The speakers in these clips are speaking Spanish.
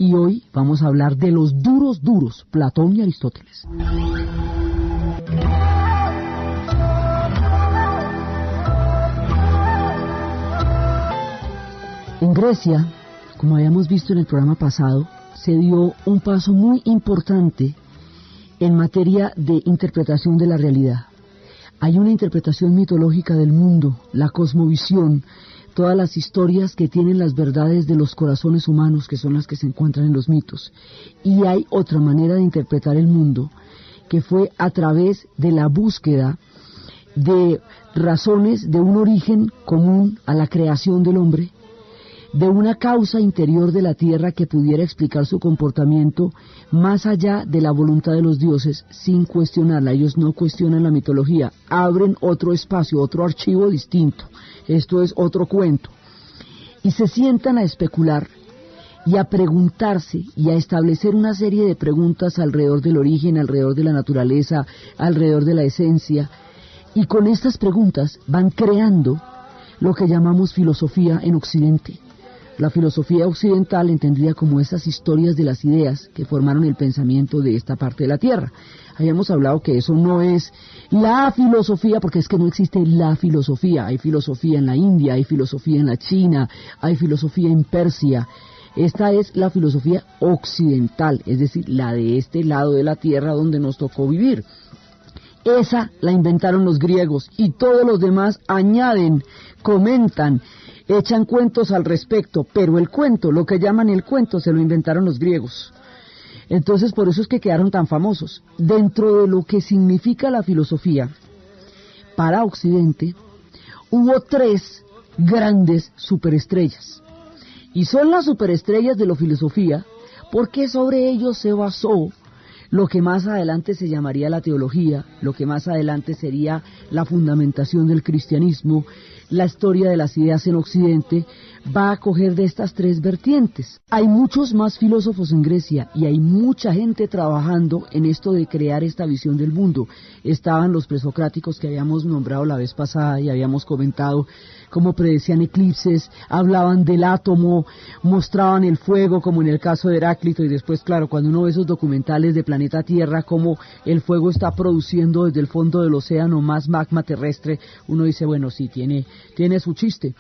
y hoy vamos a hablar de los duros, Platón y Aristóteles. En Grecia, como habíamos visto en el programa pasado, se dio un paso muy importante en materia de interpretación de la realidad. Hay una interpretación mitológica del mundo, la cosmovisión, todas las historias que tienen las verdades de los corazones humanos, que son las que se encuentran en los mitos. Y hay otra manera de interpretar el mundo, que fue a través de la búsqueda de razones de un origen común a la creación del hombre, de una causa interior de la tierra que pudiera explicar su comportamiento más allá de la voluntad de los dioses, sin cuestionarla. Ellos no cuestionan la mitología, abren otro espacio, otro archivo distinto. Esto es otro cuento. Y se sientan a especular y a preguntarse y a establecer una serie de preguntas alrededor del origen, alrededor de la naturaleza, alrededor de la esencia. Y con estas preguntas van creando lo que llamamos filosofía en Occidente. La filosofía occidental entendida como esas historias de las ideas que formaron el pensamiento de esta parte de la Tierra. Habíamos hablado que eso no es la filosofía, porque es que no existe la filosofía. Hay filosofía en la India, hay filosofía en la China, hay filosofía en Persia. Esta es la filosofía occidental, es decir, la de este lado de la Tierra donde nos tocó vivir. Esa la inventaron los griegos y todos los demás añaden, comentan, echan cuentos al respecto, pero el cuento, lo que llaman el cuento, se lo inventaron los griegos. Entonces, por eso es que quedaron tan famosos. Dentro de lo que significa la filosofía, para Occidente, hubo 3 grandes superestrellas. Y son las superestrellas de la filosofía, porque sobre ellos se basó lo que más adelante se llamaría la teología, lo que más adelante sería la fundamentación del cristianismo. La historia de las ideas en Occidente va a coger de estas 3 vertientes. Hay muchos más filósofos en Grecia y hay mucha gente trabajando en esto de crear esta visión del mundo. Estaban los presocráticos que habíamos nombrado la vez pasada y habíamos comentado cómo predecían eclipses, hablaban del átomo, mostraban el fuego como en el caso de Heráclito, y después, claro, cuando uno ve esos documentales de Planeta Tierra, cómo el fuego está produciendo desde el fondo del océano más magma terrestre, uno dice, bueno, sí, tiene su chiste.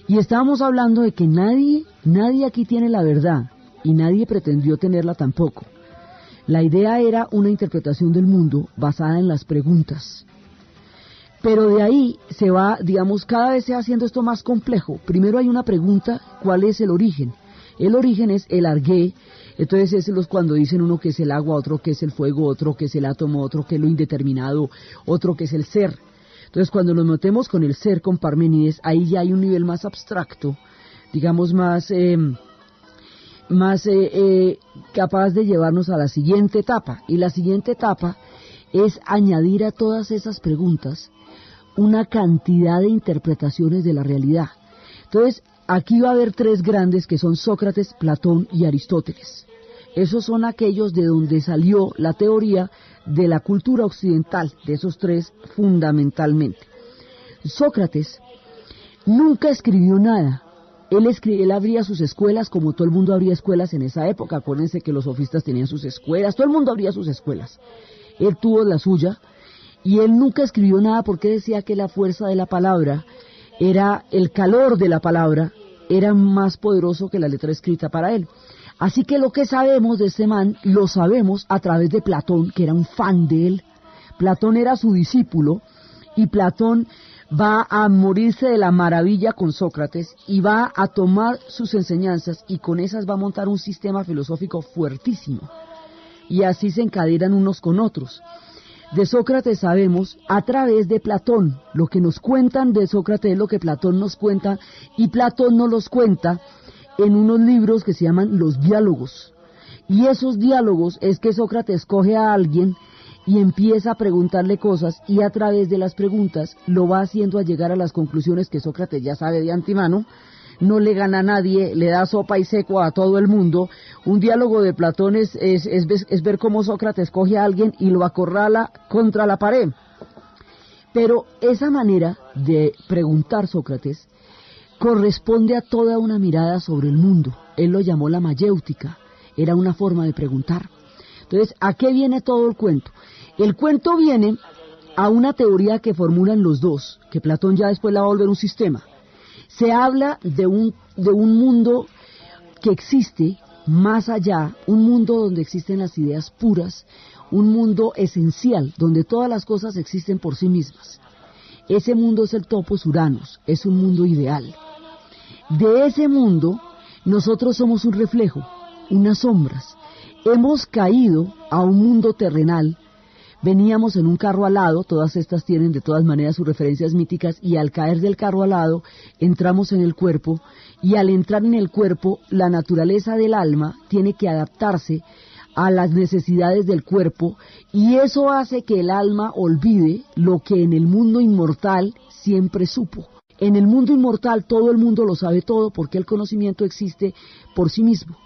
Y estábamos hablando de que nadie aquí tiene la verdad, y nadie pretendió tenerla tampoco. La idea era una interpretación del mundo basada en las preguntas. Pero de ahí se va, digamos, cada vez se va haciendo esto más complejo. Primero hay una pregunta, ¿cuál es el origen? El origen es el argé, entonces es cuando dicen uno que es el agua, otro que es el fuego, otro que es el átomo, otro que es lo indeterminado, otro que es el ser. Entonces cuando nos metemos con el ser, con Parménides, ahí ya hay un nivel más abstracto, digamos más capaz de llevarnos a la siguiente etapa. Y la siguiente etapa es añadir a todas esas preguntas una cantidad de interpretaciones de la realidad. Entonces, aquí va a haber 3 grandes que son Sócrates, Platón y Aristóteles. Esos son aquellos de donde salió la teoría de la cultura occidental, de esos 3 fundamentalmente. Sócrates nunca escribió nada. Él abría sus escuelas como todo el mundo abría escuelas en esa época. Acuérdense que los sofistas tenían sus escuelas, todo el mundo abría sus escuelas. Él tuvo la suya. Y él nunca escribió nada porque decía que la fuerza de la palabra, el calor de la palabra, era más poderoso que la letra escrita para él. Así que lo que sabemos de este man, lo sabemos a través de Platón, que era un fan de él. Platón era su discípulo, y Platón va a morirse de la maravilla con Sócrates, y va a tomar sus enseñanzas, y con esas va a montar un sistema filosófico fuertísimo. Y así se encadenan unos con otros. De Sócrates sabemos a través de Platón. Lo que nos cuentan de Sócrates es lo que Platón nos cuenta, y Platón nos los cuenta en unos libros que se llaman los diálogos. Y esos diálogos es que Sócrates coge a alguien y empieza a preguntarle cosas, y a través de las preguntas lo va haciendo a llegar a las conclusiones que Sócrates ya sabe de antemano. No le gana a nadie, le da sopa y seco a todo el mundo. Un diálogo de Platón es ver cómo Sócrates coge a alguien y lo acorrala contra la pared. Pero esa manera de preguntar Sócrates corresponde a toda una mirada sobre el mundo. Él lo llamó la mayéutica. era una forma de preguntar. Entonces, ¿a qué viene todo el cuento? El cuento viene a una teoría que formulan los dos, que Platón ya después la va a volver un sistema. Se habla de un mundo que existe más allá, un mundo donde existen las ideas puras, un mundo esencial, donde todas las cosas existen por sí mismas. Ese mundo es el topos Uranus, es un mundo ideal. De ese mundo, nosotros somos un reflejo, unas sombras. Hemos caído a un mundo terrenal. Veníamos en un carro alado, todas estas tienen de todas maneras sus referencias míticas, y al caer del carro alado entramos en el cuerpo, y al entrar en el cuerpo la naturaleza del alma tiene que adaptarse a las necesidades del cuerpo, y eso hace que el alma olvide lo que en el mundo inmortal siempre supo. En el mundo inmortal todo el mundo lo sabe todo porque el conocimiento existe por sí mismo.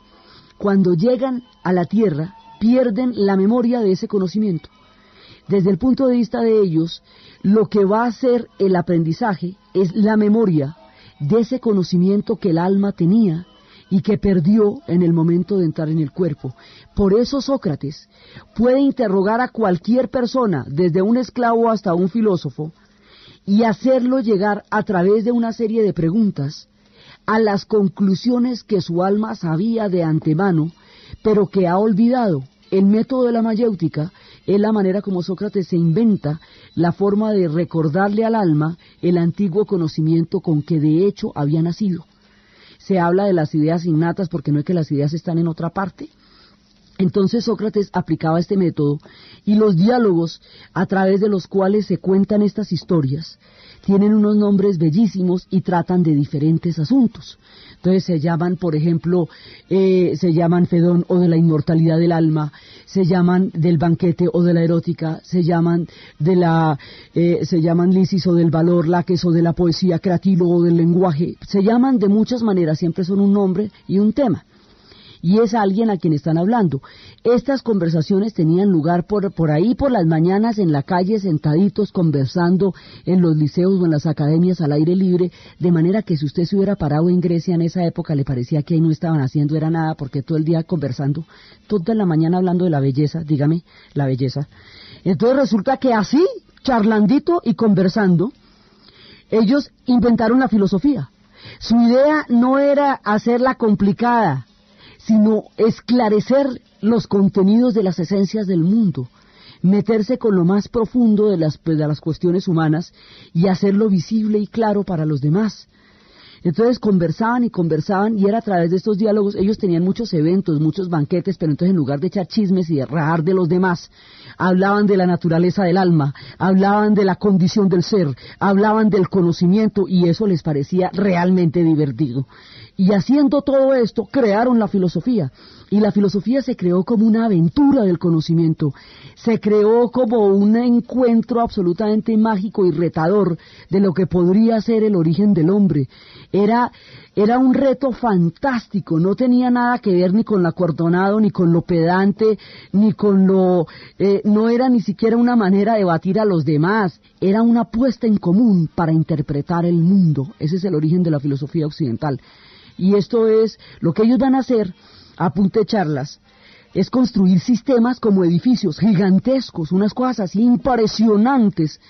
Cuando llegan a la tierra pierden la memoria de ese conocimiento. Desde el punto de vista de ellos, lo que va a ser el aprendizaje es la memoria de ese conocimiento que el alma tenía y que perdió en el momento de entrar en el cuerpo. Por eso Sócrates puede interrogar a cualquier persona, desde un esclavo hasta un filósofo, y hacerlo llegar a través de una serie de preguntas a las conclusiones que su alma sabía de antemano, pero que ha olvidado. El método de la mayéutica es la manera como Sócrates se inventa la forma de recordarle al alma el antiguo conocimiento con que de hecho había nacido. Se habla de las ideas innatas porque no es que las ideas están en otra parte. Entonces Sócrates aplicaba este método y los diálogos a través de los cuales se cuentan estas historias tienen unos nombres bellísimos y tratan de diferentes asuntos. Entonces se llaman, por ejemplo, se llaman Fedón o de la inmortalidad del alma, se llaman del banquete o de la erótica, se llaman Lisis o del valor, Laques o de la poesía, Cratilo o del lenguaje, se llaman de muchas maneras, siempre son un nombre y un tema. Y es alguien a quien están hablando. Estas conversaciones tenían lugar por ahí por las mañanas en la calle, sentaditos conversando en los liceos o en las academias al aire libre, de manera que si usted se hubiera parado en Grecia en esa época le parecía que ahí no estaban haciendo era nada, porque todo el día conversando, toda la mañana hablando de la belleza, dígame, la belleza. Entonces resulta que así, charlandito y conversando, ellos inventaron la filosofía. Su idea no era hacerla complicada, sino esclarecer los contenidos de las esencias del mundo, meterse con lo más profundo de las cuestiones humanas y hacerlo visible y claro para los demás. Entonces conversaban y era a través de estos diálogos. Ellos tenían muchos eventos, muchos banquetes, pero entonces en lugar de echar chismes y de rajar de los demás, hablaban de la naturaleza del alma, hablaban de la condición del ser, hablaban del conocimiento, y eso les parecía realmente divertido. Y haciendo todo esto, crearon la filosofía. Y la filosofía se creó como una aventura del conocimiento. Se creó como un encuentro absolutamente mágico y retador de lo que podría ser el origen del hombre. Era un reto fantástico, no tenía nada que ver ni con lo acuartonado, ni con lo pedante, ni con no era ni siquiera una manera de batir a los demás. Era una puesta en común para interpretar el mundo. Ese es el origen de la filosofía occidental. Y esto es lo que ellos van a hacer a punta de charlas, es construir sistemas como edificios gigantescos, unas cosas así impresionantes,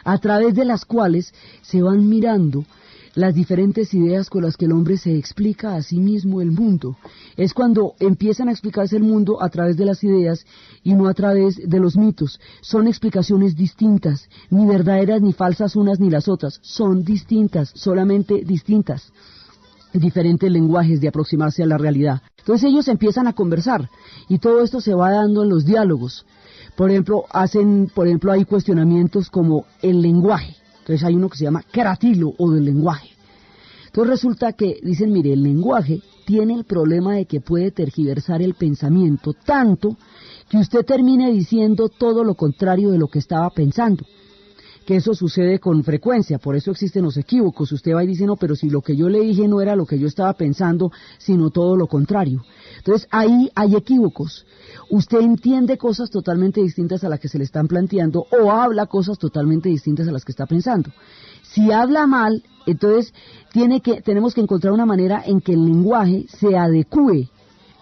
a través de las cuales se van mirando las diferentes ideas con las que el hombre se explica a sí mismo el mundo. Es cuando empiezan a explicarse el mundo a través de las ideas y no a través de los mitos. Son explicaciones distintas, ni verdaderas ni falsas unas ni las otras, son distintas, solamente distintas. Diferentes lenguajes de aproximarse a la realidad. Entonces ellos empiezan a conversar y todo esto se va dando en los diálogos. Por ejemplo, hay cuestionamientos como el lenguaje. Entonces hay uno que se llama Cratilo o del lenguaje. Entonces resulta que dicen, mire, el lenguaje tiene el problema de que puede tergiversar el pensamiento tanto que usted termine diciendo todo lo contrario de lo que estaba pensando. Que eso sucede con frecuencia, por eso existen los equívocos. Usted va y dice, no, pero si lo que yo le dije no era lo que yo estaba pensando, sino todo lo contrario. Entonces ahí hay equívocos. Usted entiende cosas totalmente distintas a las que se le están planteando, o habla cosas totalmente distintas a las que está pensando. Si habla mal, entonces tenemos que encontrar una manera en que el lenguaje se adecúe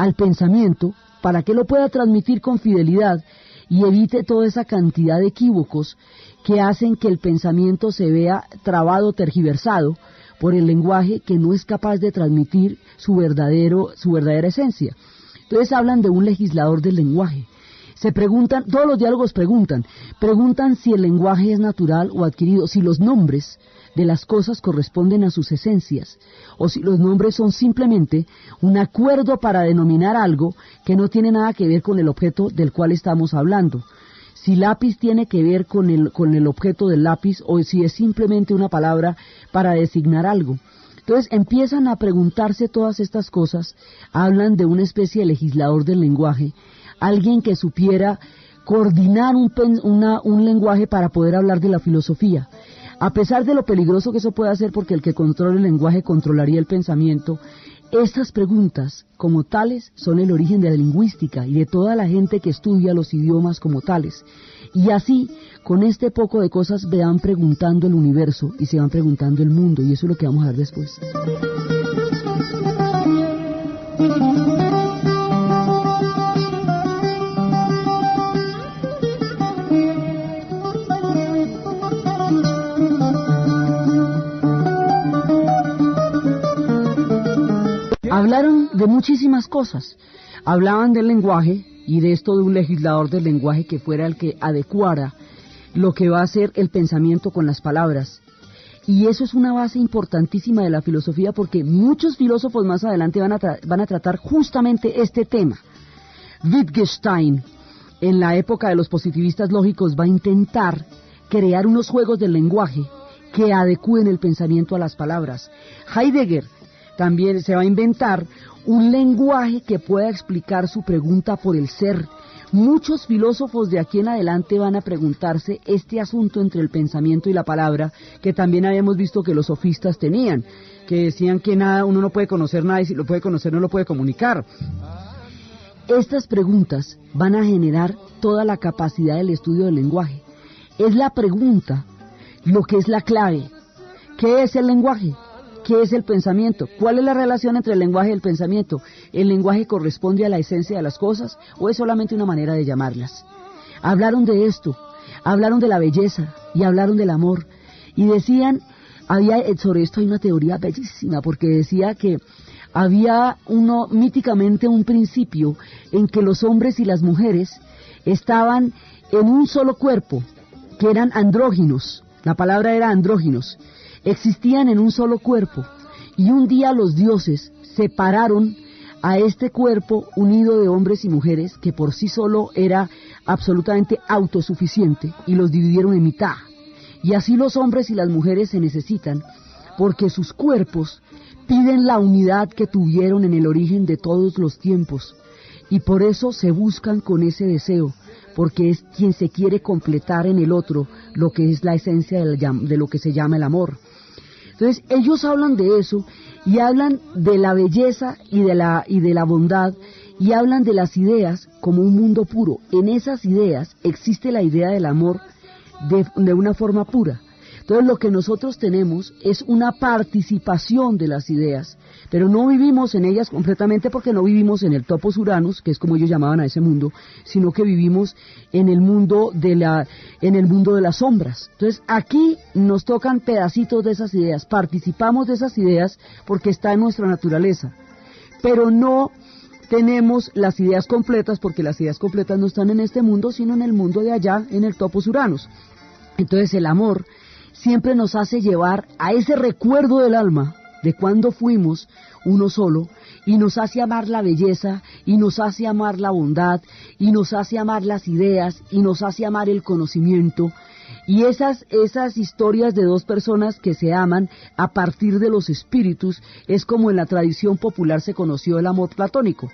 al pensamiento para que lo pueda transmitir con fidelidad y evite toda esa cantidad de equívocos que hacen que el pensamiento se vea trabado, tergiversado por el lenguaje que no es capaz de transmitir su verdadera esencia. Entonces hablan de un legislador del lenguaje. Se preguntan, todos los diálogos preguntan si el lenguaje es natural o adquirido, si los nombres de las cosas corresponden a sus esencias, o si los nombres son simplemente un acuerdo para denominar algo que no tiene nada que ver con el objeto del cual estamos hablando. Si lápiz tiene que ver con el objeto del lápiz, o si es simplemente una palabra para designar algo. Entonces empiezan a preguntarse todas estas cosas, hablan de una especie de legislador del lenguaje, alguien que supiera coordinar un lenguaje para poder hablar de la filosofía. A pesar de lo peligroso que eso puede hacer, porque el que controla el lenguaje controlaría el pensamiento, estas preguntas como tales son el origen de la lingüística y de toda la gente que estudia los idiomas como tales. Y así, con este poco de cosas, se van preguntando el universo y se van preguntando el mundo, y eso es lo que vamos a ver después. Hablaron de muchísimas cosas, hablaban del lenguaje y de esto de un legislador del lenguaje que fuera el que adecuara lo que va a ser el pensamiento con las palabras. Y eso es una base importantísima de la filosofía, porque muchos filósofos más adelante van a tratar justamente este tema. Wittgenstein, en la época de los positivistas lógicos, va a intentar crear unos juegos del lenguaje que adecúen el pensamiento a las palabras. Heidegger también se va a inventar un lenguaje que pueda explicar su pregunta por el ser. Muchos filósofos de aquí en adelante van a preguntarse este asunto entre el pensamiento y la palabra, que también habíamos visto que los sofistas tenían, que decían que nada, uno no puede conocer nada y si lo puede conocer no lo puede comunicar. Estas preguntas van a generar toda la capacidad del estudio del lenguaje. Es la pregunta lo que es la clave. ¿Qué es el lenguaje? ¿Qué es el pensamiento? ¿Cuál es la relación entre el lenguaje y el pensamiento? ¿El lenguaje corresponde a la esencia de las cosas o es solamente una manera de llamarlas? Hablaron de esto, hablaron de la belleza y hablaron del amor. Y decían, sobre esto hay una teoría bellísima, porque decía que había míticamente un principio en que los hombres y las mujeres estaban en un solo cuerpo, que eran andróginos. La palabra era andróginos. Existían en un solo cuerpo, y un día los dioses separaron a este cuerpo unido de hombres y mujeres, que por sí solo era absolutamente autosuficiente, y los dividieron en mitad. Y así los hombres y las mujeres se necesitan, porque sus cuerpos piden la unidad que tuvieron en el origen de todos los tiempos, y por eso se buscan con ese deseo, porque es quien se quiere completar en el otro lo que es la esencia de lo que se llama el amor. Entonces ellos hablan de eso y hablan de la belleza y de la bondad, y hablan de las ideas como un mundo puro. En esas ideas existe la idea del amor de una forma pura. Entonces lo que nosotros tenemos es una participación de las ideas, pero no vivimos en ellas completamente, porque no vivimos en el topos uranus, que es como ellos llamaban a ese mundo, sino que vivimos en el mundo de las sombras. Entonces aquí nos tocan pedacitos de esas ideas, participamos de esas ideas porque está en nuestra naturaleza, pero no tenemos las ideas completas, porque las ideas completas no están en este mundo, sino en el mundo de allá, en el topos uranus. Entonces el amor siempre nos hace llevar a ese recuerdo del alma de cuando fuimos uno solo, y nos hace amar la belleza, y nos hace amar la bondad, y nos hace amar las ideas, y nos hace amar el conocimiento. Y esas historias de dos personas que se aman a partir de los espíritus es como en la tradición popular se conoció el amor platónico,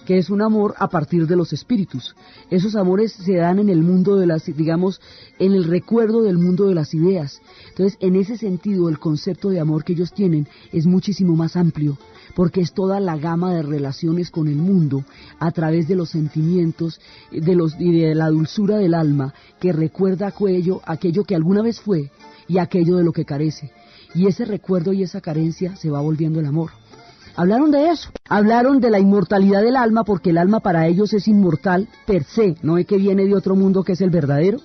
que es un amor a partir de los espíritus. Esos amores se dan en el mundo de las, digamos, en el recuerdo del mundo de las ideas. Entonces, en ese sentido, el concepto de amor que ellos tienen es muchísimo más amplio, porque es toda la gama de relaciones con el mundo a través de los sentimientos y de la dulzura del alma, que recuerda aquello que alguna vez fue y aquello de lo que carece. Y ese recuerdo y esa carencia se va volviendo el amor. Hablaron de eso, hablaron de la inmortalidad del alma, porque el alma para ellos es inmortal per se, no es que viene de otro mundo que es el verdadero.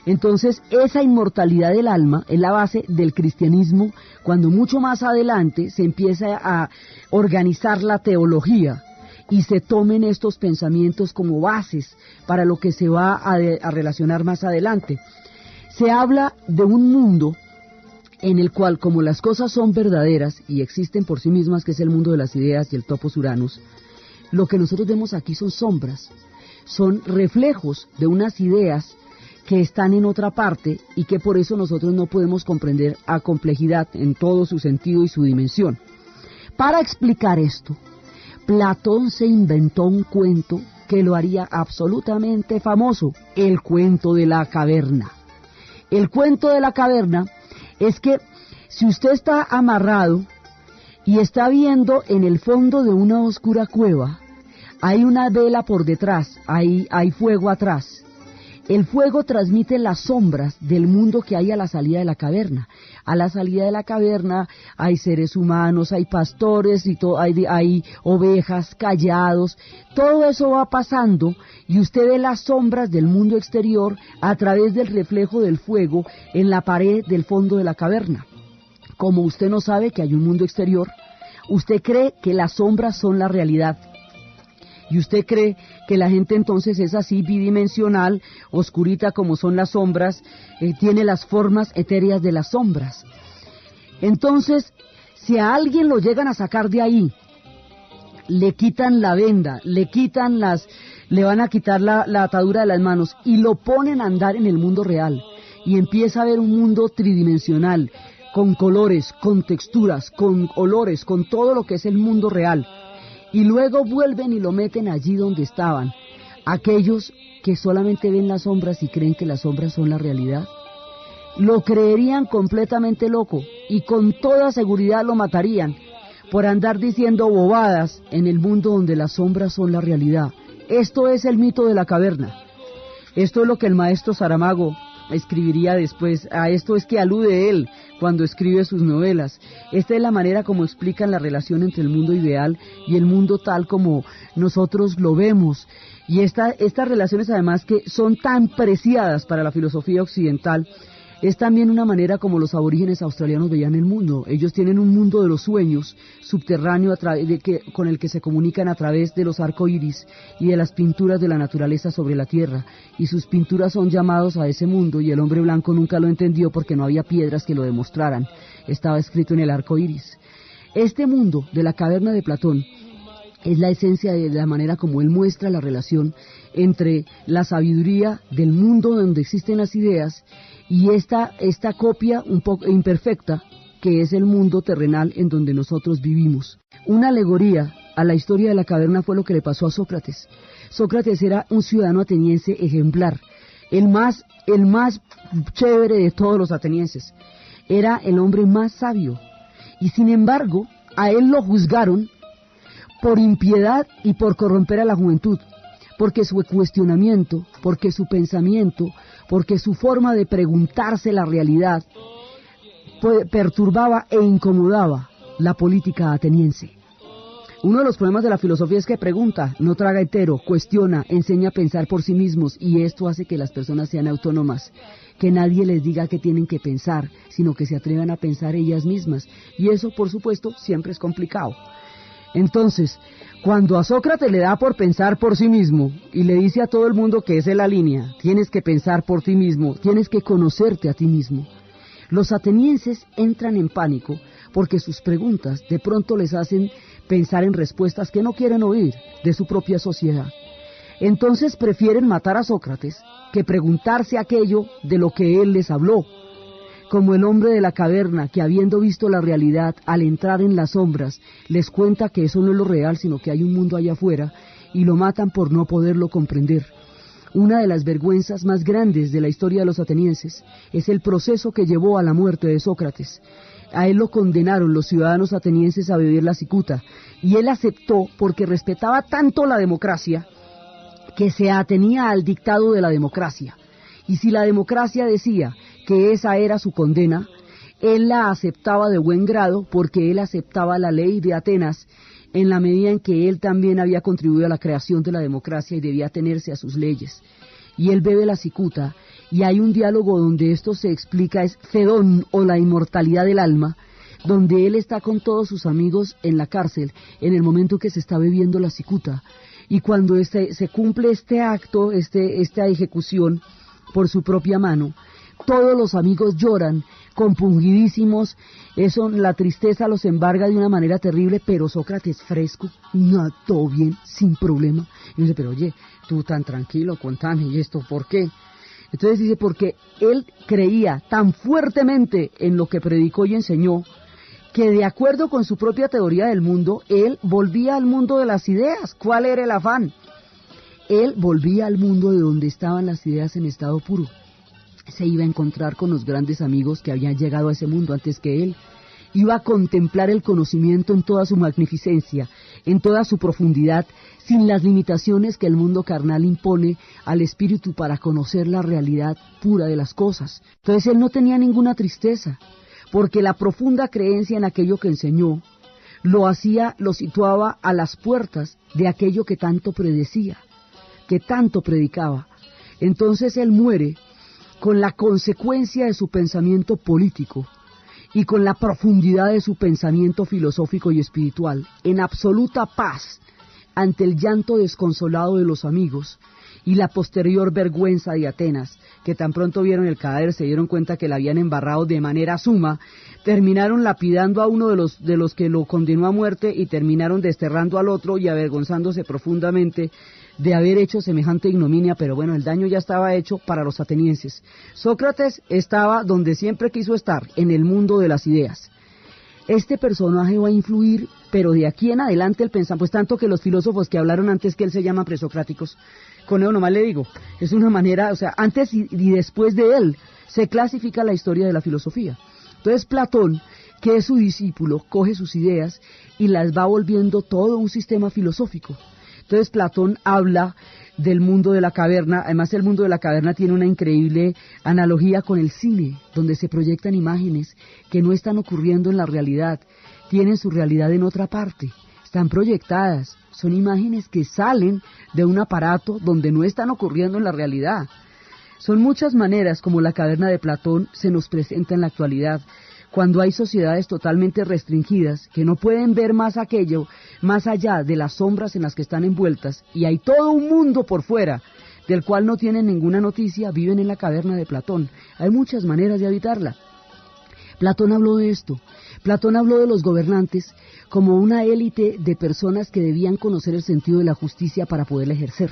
Entonces, esa inmortalidad del alma es la base del cristianismo, cuando mucho más adelante se empieza a organizar la teología y se tomen estos pensamientos como bases para lo que se va a relacionar más adelante. Se habla de un mundo en el cual, como las cosas son verdaderas y existen por sí mismas, que es el mundo de las ideas y el topos uranus, lo que nosotros vemos aquí son sombras, son reflejos de unas ideas que están en otra parte y que por eso nosotros no podemos comprender a complejidad en todo su sentido y su dimensión. Para explicar esto, Platón se inventó un cuento que lo haría absolutamente famoso, el cuento de la caverna. El cuento de la caverna es que si usted está amarrado y está viendo en el fondo de una oscura cueva, hay una vela por detrás, hay fuego atrás. El fuego transmite las sombras del mundo que hay a la salida de la caverna. A la salida de la caverna hay seres humanos, hay pastores, y hay ovejas, callados. Todo eso va pasando y usted ve las sombras del mundo exterior a través del reflejo del fuego en la pared del fondo de la caverna. Como usted no sabe que hay un mundo exterior, usted cree que las sombras son la realidad. Y usted cree que la gente entonces es así bidimensional, oscurita como son las sombras, tiene las formas etéreas de las sombras. Entonces, si a alguien lo llegan a sacar de ahí, le quitan la venda, le van a quitar la atadura de las manos y lo ponen a andar en el mundo real, y empieza a ver un mundo tridimensional, con colores, con texturas, con olores, con todo lo que es el mundo real. Y luego vuelven y lo meten allí donde estaban. Aquellos que solamente ven las sombras y creen que las sombras son la realidad, lo creerían completamente loco y con toda seguridad lo matarían por andar diciendo bobadas en el mundo donde las sombras son la realidad. Esto es el mito de la caverna. Esto es lo que el maestro Saramago escribiría después. A esto es que alude él cuando escribe sus novelas. Esta es la manera como explican la relación entre el mundo ideal y el mundo tal como nosotros lo vemos. Y estas relaciones, además, que son tan preciadas para la filosofía occidental, es también una manera como los aborígenes australianos veían el mundo. Ellos tienen un mundo de los sueños subterráneo con el que se comunican a través de los arcoíris y de las pinturas de la naturaleza sobre la tierra. Y sus pinturas son llamados a ese mundo, y el hombre blanco nunca lo entendió porque no había piedras que lo demostraran. Estaba escrito en el arcoíris. Este mundo de la caverna de Platón es la esencia de la manera como él muestra la relación entre la sabiduría del mundo donde existen las ideas y esta copia un poco imperfecta que es el mundo terrenal en donde nosotros vivimos. Una alegoría a la historia de la caverna fue lo que le pasó a Sócrates. Sócrates era un ciudadano ateniense ejemplar, el más chévere de todos los atenienses. Era el hombre más sabio y sin embargo a él lo juzgaron por impiedad y por corromper a la juventud, porque su cuestionamiento, porque su pensamiento, porque su forma de preguntarse la realidad perturbaba e incomodaba la política ateniense. Uno de los problemas de la filosofía es que pregunta, no traga entero, cuestiona, enseña a pensar por sí mismos, y esto hace que las personas sean autónomas, que nadie les diga que tienen que pensar, sino que se atrevan a pensar ellas mismas, y eso, por supuesto, siempre es complicado. Entonces, cuando a Sócrates le da por pensar por sí mismo y le dice a todo el mundo que esa es la línea, tienes que pensar por ti mismo, tienes que conocerte a ti mismo, los atenienses entran en pánico porque sus preguntas de pronto les hacen pensar en respuestas que no quieren oír de su propia sociedad. Entonces prefieren matar a Sócrates que preguntarse aquello de lo que él les habló. Como el hombre de la caverna que, habiendo visto la realidad al entrar en las sombras, les cuenta que eso no es lo real, sino que hay un mundo allá afuera, y lo matan por no poderlo comprender. Una de las vergüenzas más grandes de la historia de los atenienses es el proceso que llevó a la muerte de Sócrates. A él lo condenaron los ciudadanos atenienses a beber la cicuta, y él aceptó porque respetaba tanto la democracia que se atenía al dictado de la democracia. Y si la democracia decía que esa era su condena, él la aceptaba de buen grado porque él aceptaba la ley de Atenas en la medida en que él también había contribuido a la creación de la democracia y debía atenerse a sus leyes. Y él bebe la cicuta, y hay un diálogo donde esto se explica, es Fedón o la inmortalidad del alma, donde él está con todos sus amigos en la cárcel en el momento que se está bebiendo la cicuta. Y cuando se cumple este acto, esta ejecución por su propia mano, todos los amigos lloran, compungidísimos, eso, la tristeza los embarga de una manera terrible, pero Sócrates fresco, no, todo bien, sin problema. Y dice, pero oye, tú tan tranquilo, contame, ¿y esto por qué? Entonces dice, porque él creía tan fuertemente en lo que predicó y enseñó, que de acuerdo con su propia teoría del mundo, él volvía al mundo de las ideas. ¿Cuál era el afán? Él volvía al mundo de donde estaban las ideas en estado puro. Se iba a encontrar con los grandes amigos que habían llegado a ese mundo antes que él. Iba a contemplar el conocimiento en toda su magnificencia, en toda su profundidad, sin las limitaciones que el mundo carnal impone al espíritu para conocer la realidad pura de las cosas. Entonces él no tenía ninguna tristeza, porque la profunda creencia en aquello que enseñó lo situaba a las puertas de aquello que tanto predecía, que tanto predicaba. Entonces él muere con la consecuencia de su pensamiento político y con la profundidad de su pensamiento filosófico y espiritual, en absoluta paz ante el llanto desconsolado de los amigos y la posterior vergüenza de Atenas, que tan pronto vieron el cadáver, se dieron cuenta que la habían embarrado de manera suma, terminaron lapidando a uno de los que lo condenó a muerte y terminaron desterrando al otro y avergonzándose profundamente de haber hecho semejante ignominia, pero bueno, el daño ya estaba hecho para los atenienses. Sócrates estaba donde siempre quiso estar, en el mundo de las ideas. Este personaje va a influir, pero de aquí en adelante el pensamiento, pues tanto que los filósofos que hablaron antes que él se llaman presocráticos. Con eso nomás le digo, es una manera, o sea, antes y después de él se clasifica la historia de la filosofía. Entonces Platón, que es su discípulo, coge sus ideas y las va volviendo todo un sistema filosófico. Entonces Platón habla del mundo de la caverna, además el mundo de la caverna tiene una increíble analogía con el cine, donde se proyectan imágenes que no están ocurriendo en la realidad, tienen su realidad en otra parte, están proyectadas, son imágenes que salen de un aparato donde no están ocurriendo en la realidad. Son muchas maneras como la caverna de Platón se nos presenta en la actualidad, cuando hay sociedades totalmente restringidas que no pueden ver más aquello, más allá de las sombras en las que están envueltas, y hay todo un mundo por fuera, del cual no tienen ninguna noticia, viven en la caverna de Platón. Hay muchas maneras de habitarla. Platón habló de esto. Platón habló de los gobernantes como una élite de personas que debían conocer el sentido de la justicia para poderla ejercer,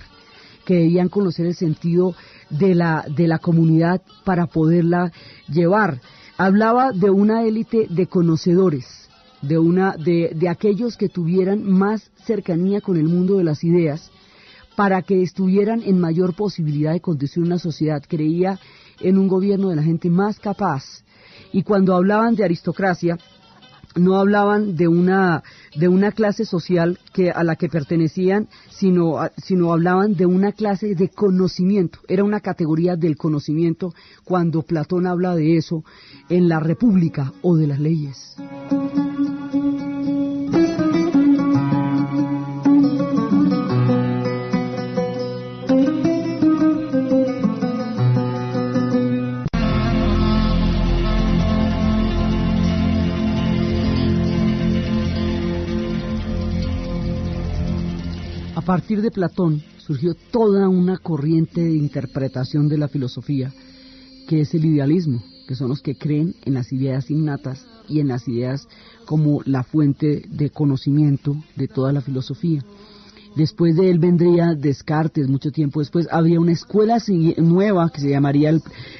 que debían conocer el sentido de la comunidad para poderla llevar. Hablaba de una élite de conocedores, de aquellos que tuvieran más cercanía con el mundo de las ideas, para que estuvieran en mayor posibilidad de conducir una sociedad. Creía en un gobierno de la gente más capaz. Y cuando hablaban de aristocracia, no hablaban de una clase social a la que pertenecían, sino hablaban de una clase de conocimiento. Era una categoría del conocimiento cuando Platón habla de eso en la República o de las leyes. A partir de Platón surgió toda una corriente de interpretación de la filosofía, que es el idealismo, que son los que creen en las ideas innatas y en las ideas como la fuente de conocimiento de toda la filosofía. Después de él vendría Descartes, mucho tiempo después. Habría una escuela nueva que se llamaría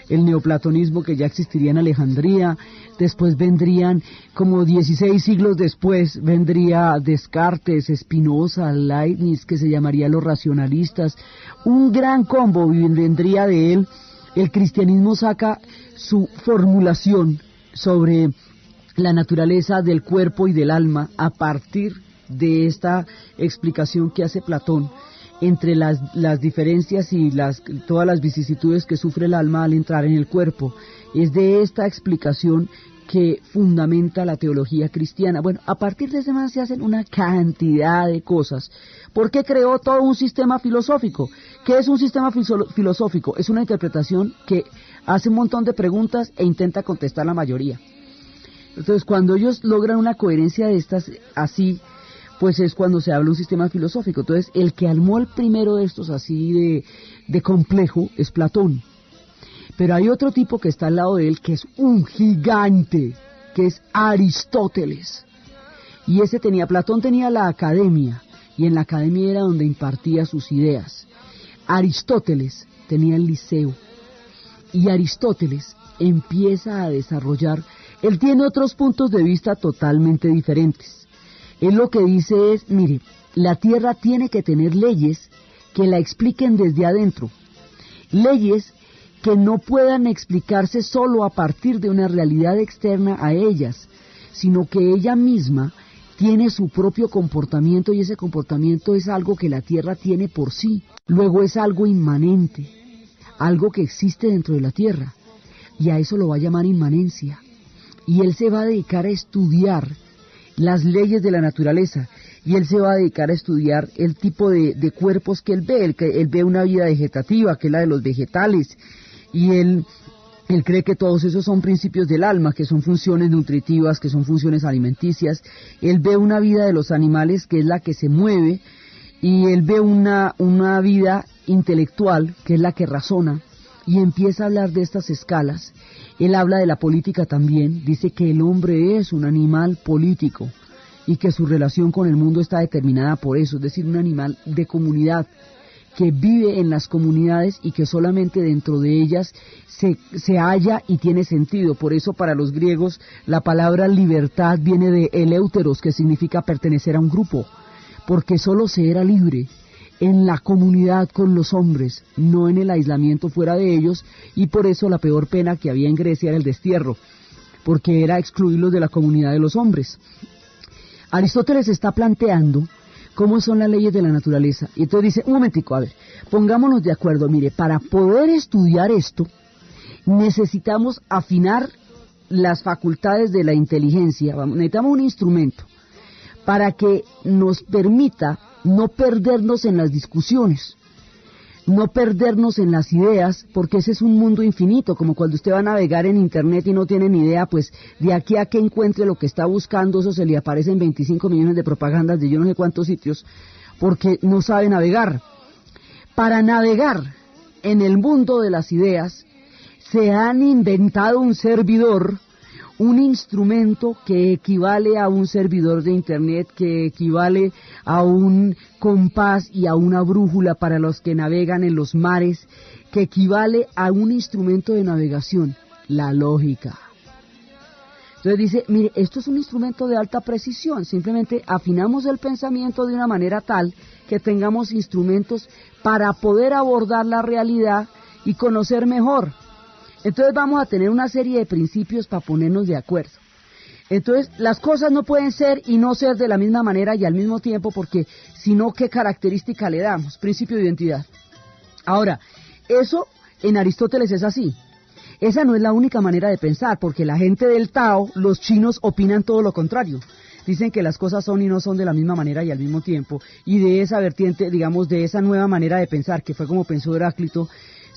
el neoplatonismo, que ya existiría en Alejandría. Después vendrían, como 16 siglos después, vendría Descartes, Spinoza, Leibniz, que se llamaría los racionalistas. Un gran combo vendría de él. El cristianismo saca su formulación sobre la naturaleza del cuerpo y del alma a partir de esta explicación que hace Platón. entre las diferencias y todas las vicisitudes que sufre el alma al entrar en el cuerpo. Es de esta explicación que fundamenta la teología cristiana. Bueno, a partir de ese man se hacen una cantidad de cosas. ¿Por qué creó todo un sistema filosófico? ¿Qué es un sistema filosófico? Es una interpretación que hace un montón de preguntas e intenta contestar la mayoría. Entonces, cuando ellos logran una coherencia de estas así, pues es cuando se habla de un sistema filosófico. Entonces, el que armó el primero de estos así de complejo es Platón. Pero hay otro tipo que está al lado de él, que es un gigante, que es Aristóteles. Y Platón tenía la academia, y en la academia era donde impartía sus ideas. Aristóteles tenía el liceo, y Aristóteles empieza a desarrollar, él tiene otros puntos de vista totalmente diferentes. Él lo que dice es, mire, la Tierra tiene que tener leyes que la expliquen desde adentro, leyes que no puedan explicarse solo a partir de una realidad externa a ellas, sino que ella misma tiene su propio comportamiento y ese comportamiento es algo que la Tierra tiene por sí. Luego es algo inmanente, algo que existe dentro de la Tierra, y a eso lo va a llamar inmanencia. Y él se va a dedicar a estudiar las leyes de la naturaleza, y él se va a dedicar a estudiar el tipo de cuerpos que él ve. Él ve una vida vegetativa, que es la de los vegetales, y él cree que todos esos son principios del alma, que son funciones nutritivas, que son funciones alimenticias. Él ve una vida de los animales, que es la que se mueve, y él ve una vida intelectual, que es la que razona, y empieza a hablar de estas escalas. Él habla de la política también, dice que el hombre es un animal político, y que su relación con el mundo está determinada por eso, es decir, un animal de comunidad, que vive en las comunidades y que solamente dentro de ellas se halla y tiene sentido. Por eso para los griegos la palabra libertad viene de eleuteros, que significa pertenecer a un grupo, porque solo se era libre en la comunidad con los hombres, no en el aislamiento fuera de ellos, y por eso la peor pena que había en Grecia era el destierro, porque era excluirlos de la comunidad de los hombres. Aristóteles está planteando cómo son las leyes de la naturaleza. Y entonces dice, un momentico, a ver, pongámonos de acuerdo, mire, para poder estudiar esto, necesitamos afinar las facultades de la inteligencia, necesitamos un instrumento para que nos permita no perdernos en las discusiones, no perdernos en las ideas, porque ese es un mundo infinito, como cuando usted va a navegar en internet y no tiene ni idea, pues de aquí a que encuentre lo que está buscando, eso se le aparecen 25 millones de propagandas de yo no sé cuántos sitios, porque no sabe navegar. Para navegar en el mundo de las ideas, se han inventado un servidor, un instrumento que equivale a un servidor de internet, que equivale a un compás y a una brújula para los que navegan en los mares, que equivale a un instrumento de navegación, la lógica. Entonces dice, mire, esto es un instrumento de alta precisión, simplemente afinamos el pensamiento de una manera tal que tengamos instrumentos para poder abordar la realidad y conocer mejor. Entonces vamos a tener una serie de principios para ponernos de acuerdo. Entonces las cosas no pueden ser y no ser de la misma manera y al mismo tiempo, porque si no, ¿qué característica le damos? Principio de identidad. Ahora, eso en Aristóteles es así. Esa no es la única manera de pensar, porque la gente del Tao, los chinos, opinan todo lo contrario. Dicen que las cosas son y no son de la misma manera y al mismo tiempo, y de esa vertiente, digamos, de esa nueva manera de pensar, que fue como pensó Heráclito,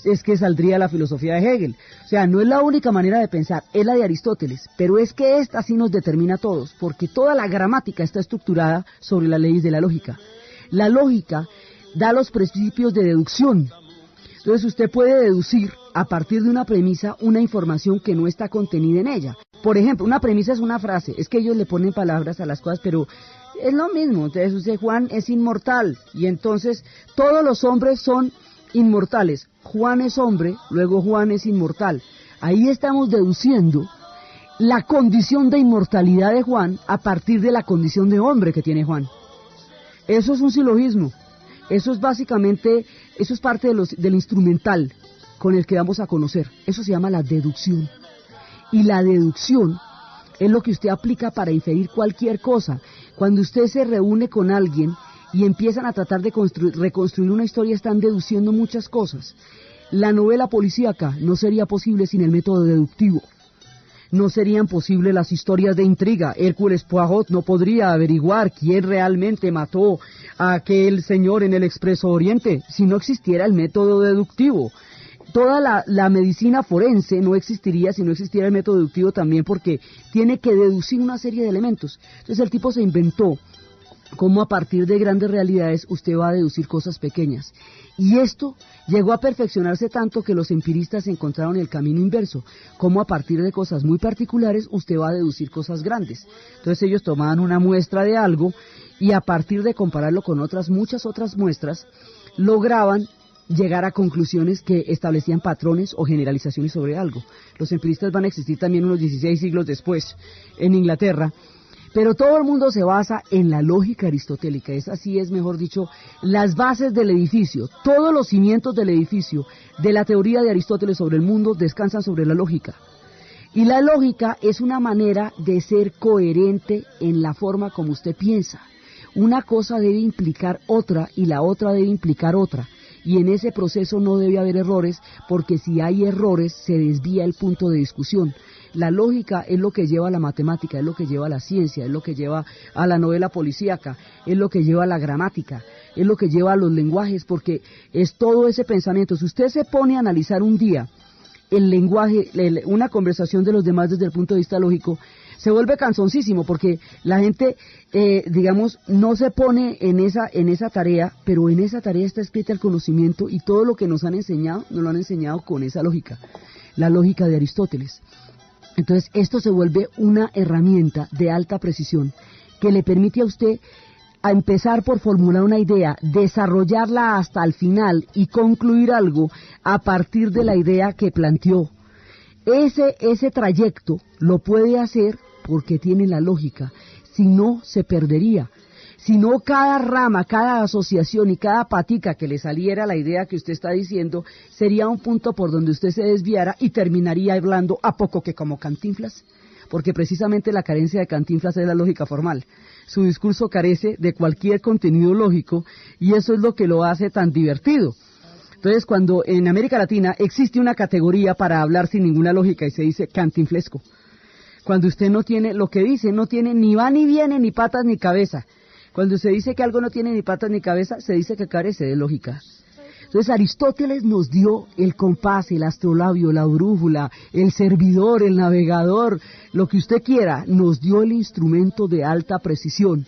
es que saldría la filosofía de Hegel. O sea, no es la única manera de pensar, es la de Aristóteles, pero es que esta sí nos determina a todos, porque toda la gramática está estructurada sobre las leyes de la lógica. La lógica da los principios de deducción. Entonces usted puede deducir a partir de una premisa una información que no está contenida en ella. Por ejemplo, una premisa es una frase, es que ellos le ponen palabras a las cosas, pero es lo mismo. Entonces usted, Juan es inmortal, y entonces todos los hombres son inmortales. Juan es hombre, luego Juan es inmortal. Ahí estamos deduciendo la condición de inmortalidad de Juan a partir de la condición de hombre que tiene Juan. Eso es un silogismo. Eso es básicamente, eso es parte del instrumental con el que vamos a conocer. Eso se llama la deducción. Y la deducción es lo que usted aplica para inferir cualquier cosa. Cuando usted se reúne con alguien y empiezan a tratar de reconstruir una historia, están deduciendo muchas cosas. La novela policíaca no sería posible sin el método deductivo. No serían posibles las historias de intriga. Hércules Poirot no podría averiguar quién realmente mató a aquel señor en el Expreso Oriente si no existiera el método deductivo. Toda la medicina forense no existiría si no existiera el método deductivo también, porque tiene que deducir una serie de elementos. Entonces el tipo se inventó cómo a partir de grandes realidades usted va a deducir cosas pequeñas. Y esto llegó a perfeccionarse tanto que los empiristas encontraron el camino inverso, cómo a partir de cosas muy particulares usted va a deducir cosas grandes. Entonces ellos tomaban una muestra de algo y a partir de compararlo con muchas otras muestras, lograban llegar a conclusiones que establecían patrones o generalizaciones sobre algo. Los empiristas van a existir también unos 16 siglos después en Inglaterra, pero todo el mundo se basa en la lógica aristotélica. Es así, es mejor dicho, las bases del edificio, todos los cimientos del edificio de la teoría de Aristóteles sobre el mundo descansan sobre la lógica. Y la lógica es una manera de ser coherente en la forma como usted piensa. Una cosa debe implicar otra y la otra debe implicar otra. Y en ese proceso no debe haber errores, porque si hay errores se desvía el punto de discusión. La lógica es lo que lleva a la matemática, es lo que lleva a la ciencia, es lo que lleva a la novela policíaca, es lo que lleva a la gramática, es lo que lleva a los lenguajes, porque es todo ese pensamiento. Si usted se pone a analizar un día el lenguaje, una conversación de los demás desde el punto de vista lógico, se vuelve cansoncísimo, porque la gente, digamos, no se pone en esa tarea, pero en esa tarea está escrita el conocimiento, y todo lo que nos han enseñado, nos lo han enseñado con esa lógica, la lógica de Aristóteles. Entonces esto se vuelve una herramienta de alta precisión que le permite a usted a empezar por formular una idea, desarrollarla hasta el final y concluir algo a partir de la idea que planteó. Ese trayecto lo puede hacer porque tiene la lógica, si no se perdería. Si no, cada rama, cada asociación y cada patica que le saliera la idea que usted está diciendo, sería un punto por donde usted se desviara y terminaría hablando a poco que como Cantinflas, porque precisamente la carencia de Cantinflas es la lógica formal. Su discurso carece de cualquier contenido lógico y eso es lo que lo hace tan divertido. Entonces, cuando en América Latina existe una categoría para hablar sin ninguna lógica y se dice cantinflesco, cuando usted no tiene, lo que dice no tiene ni va ni viene, ni patas ni cabeza. Cuando se dice que algo no tiene ni patas ni cabeza, se dice que carece de lógica. Entonces Aristóteles nos dio el compás, el astrolabio, la brújula, el servidor, el navegador, lo que usted quiera, nos dio el instrumento de alta precisión